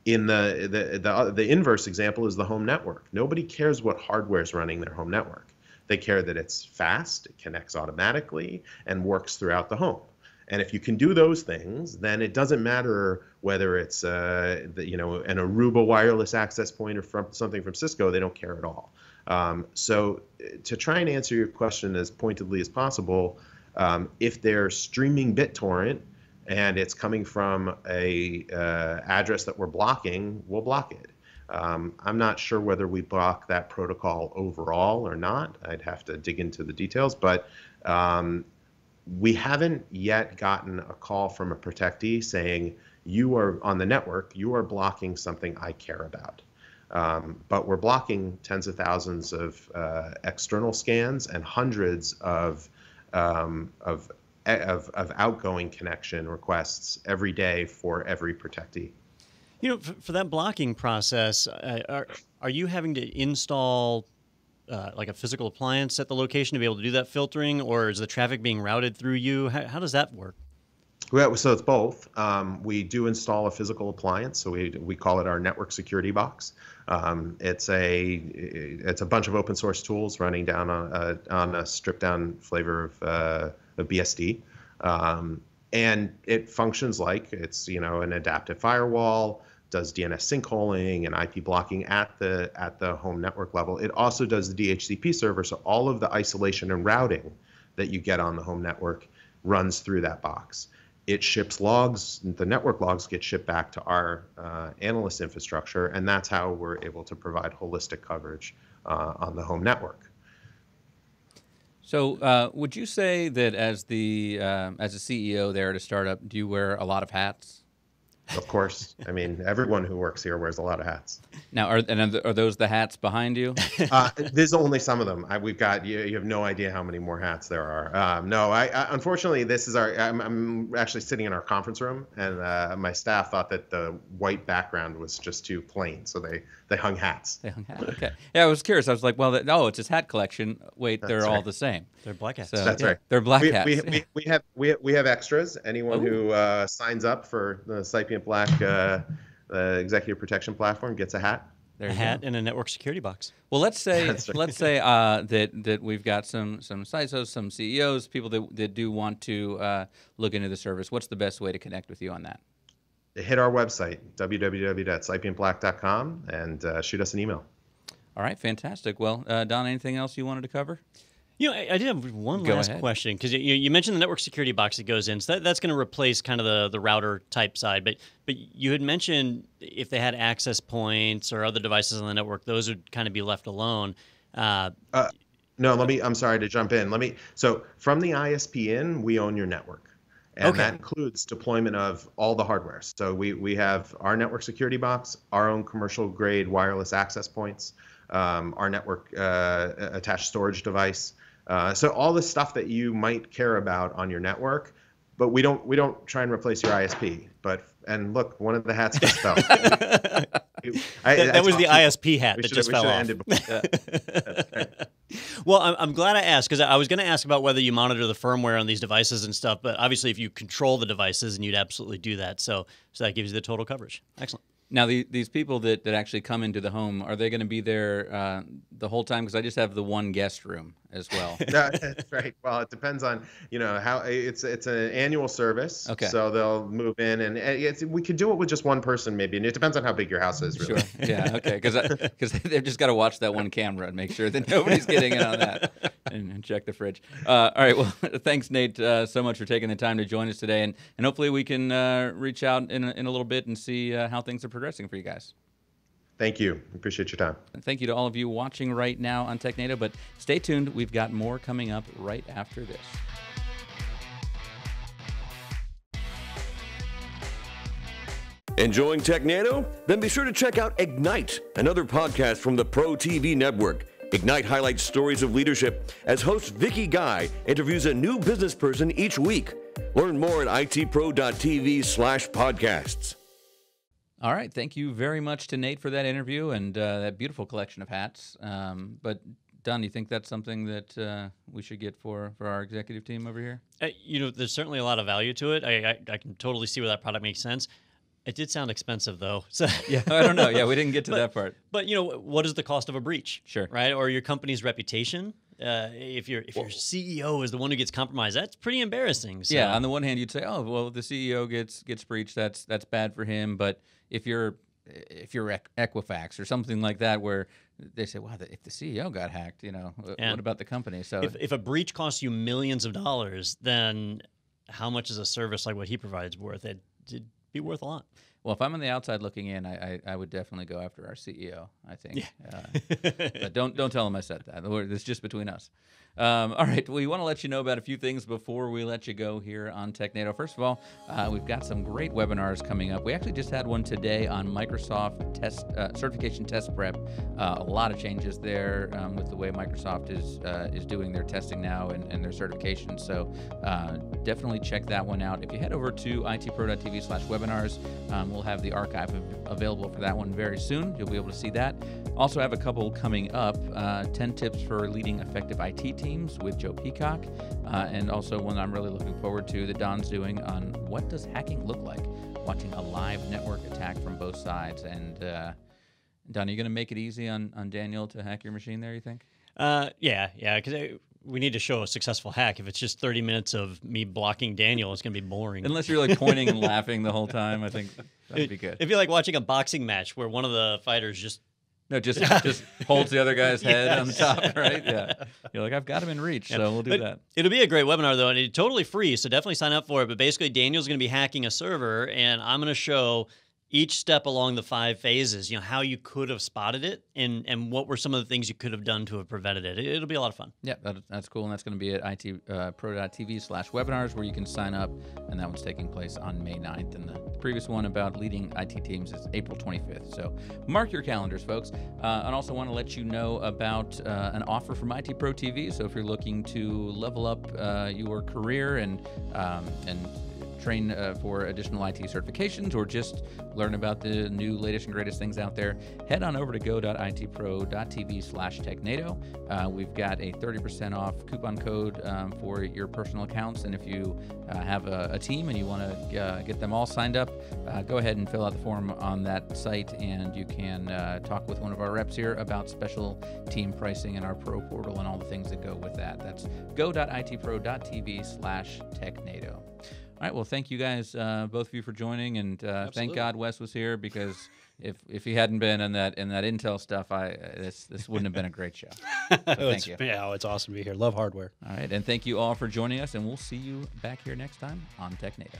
In the inverse example is the home network. Nobody cares what hardware is running their home network. They care that it's fast, it connects automatically, and works throughout the home. And if you can do those things, then it doesn't matter whether it's an Aruba wireless access point or something from Cisco. They don't care at all. So to try and answer your question as pointedly as possible, if they're streaming BitTorrent and it's coming from a address that we're blocking, we'll block it. I'm not sure whether we block that protocol overall or not. I'd have to dig into the details, but we haven't yet gotten a call from a protectee saying, you are on the network, you are blocking something I care about. But we're blocking tens of thousands of external scans and hundreds of outgoing connection requests every day for every protectee. For that blocking process, are you having to install like a physical appliance at the location to be able to do that filtering, or is the traffic being routed through you? How does that work? Well, so it's both. We do install a physical appliance, so we call it our network security box. It's a bunch of open source tools running down on a stripped down flavor of BSD, and it functions like it's an adaptive firewall, does DNS sinkholing and IP blocking at the home network level. It also does the DHCP server, so all of the isolation and routing that you get on the home network runs through that box. It ships logs, the network logs get shipped back to our analyst infrastructure, and that's how we're able to provide holistic coverage on the home network. So would you say that as a CEO there at a startup, do you wear a lot of hats? Of course. I mean, everyone who works here wears a lot of hats. Now, are those the hats behind you? There's only some of them. We've got you have no idea how many more hats there are. No, unfortunately, this is I'm actually sitting in our conference room, and my staff thought that the white background was just too plain, so they hung hats. They hung hats. Okay. Yeah, I was curious. I was like, well, it's his hat collection. Wait, they're all the same. They're black hats. So, that's right. They're black hats. We have extras. Anyone who signs up for the Cypient Black executive protection platform gets a hat. A hat and a network security box. Well, let's say that we've got some CISOs, some CEOs, people that do want to look into the service. What's the best way to connect with you on that? Hit our website, www.cypientblack.com, and shoot us an email. All right, fantastic. Well, Don, anything else you wanted to cover? I did have one last question, because you mentioned the network security box that goes in, so that's going to replace kind of the router type side. But you had mentioned if they had access points or other devices on the network, those would kind of be left alone. No, I'm sorry to jump in. So from the ISP in, we own your network. And that includes deployment of all the hardware. So we have our network security box, our own commercial grade wireless access points, our network attached storage device. So all the stuff that you might care about on your network, but we don't try and replace your ISP. And look, one of the hats just fell. That was the ISP hat that just fell off. Ended before that. Well, I'm glad I asked, because I was going to ask about whether you monitor the firmware on these devices and stuff, but obviously if you control the devices, and you'd absolutely do that. So that gives you the total coverage. Excellent. Now, these people that actually come into the home, are they going to be there the whole time? Because I just have the one guest room as well. That's right. Well, it depends on, how it's an annual service. Okay. So they'll move in, and we could do it with just one person maybe, and it depends on how big your house is, really. Sure. Yeah. Okay. Because they've just got to watch that one camera and make sure that nobody's getting in on that, and check the fridge. All right. Well, thanks, Nate, so much for taking the time to join us today, and hopefully we can reach out in a little bit and see how things are progressing for you guys. Thank you. Appreciate your time. And thank you to all of you watching right now on Technado, but stay tuned. We've got more coming up right after this. Enjoying Technado? Then be sure to check out Ignite, another podcast from the Pro TV network. Ignite highlights stories of leadership as host Vicky Guy interviews a new business person each week. Learn more at itpro.tv/podcasts. All right. Thank you very much to Nate for that interview and that beautiful collection of hats. But Don, do you think that's something that we should get for our executive team over here? There's certainly a lot of value to it. I can totally see where that product makes sense. It did sound expensive, though. So yeah, I don't know. Yeah, we didn't get to that part. But what is the cost of a breach? Sure. Right, or your company's reputation. If your CEO is the one who gets compromised, that's pretty embarrassing. So. Yeah. On the one hand, you'd say, oh, well, the CEO gets breached. That's bad for him. But if you're Equifax or something like that, where they say, wow, if the CEO got hacked, what about the company? So if a breach costs you millions of dollars, then how much is a service like what he provides worth? It'd be worth a lot. Well, if I'm on the outside looking in, I would definitely go after our CEO, I think. Yeah. But don't tell him I said that. It's just between us. All right. We want to let you know about a few things before we let you go here on Technado. First of all, we've got some great webinars coming up. We actually just had one today on Microsoft certification test prep. A lot of changes there with the way Microsoft is doing their testing now and their certification. So definitely check that one out. If you head over to itpro.tv/webinars, we'll have the archive available for that one very soon. You'll be able to see that. Also have a couple coming up, 10 tips for leading effective IT teams with Joe Peacock, and also one I'm really looking forward to that Don's doing on what does hacking look like, watching a live network attack from both sides. And Don, are you going to make it easy on Daniel to hack your machine there, you think? Yeah, because we need to show a successful hack. If it's just 30 minutes of me blocking Daniel, it's going to be boring. Unless you're like pointing and laughing the whole time, I think that'd be good. It'd be like watching a boxing match where one of the fighters just holds the other guy's head on the top, right? Yeah. You're like, I've got him in reach, so we'll do that. It'll be a great webinar, though, and it's totally free, so definitely sign up for it. But basically, Daniel's going to be hacking a server, and I'm going to show each step along the 5 phases, how you could have spotted it and what were some of the things you could have done to have prevented it. It'll be a lot of fun. Yeah, that's cool. And that's going to be at itpro.tv/webinars where you can sign up. And that one's taking place on May 9th. And the previous one about leading IT teams is April 25th. So mark your calendars, folks. And also want to let you know about an offer from IT Pro TV. So if you're looking to level up your career and train for additional IT certifications or just learn about the new latest and greatest things out there, head on over to go.itpro.tv/Technado. We've got a 30% off coupon code for your personal accounts. And if you have a team and you want to get them all signed up, go ahead and fill out the form on that site and you can talk with one of our reps here about special team pricing and our pro portal and all the things that go with that. That's go.itpro.tv/Technado. All right. Well, thank you guys, both of you, for joining, and thank God Wes was here, because if he hadn't been in that Intel stuff, this wouldn't have been a great show. So thank you. Yeah, it's awesome to be here. Love hardware. All right, and thank you all for joining us, and we'll see you back here next time on Technado.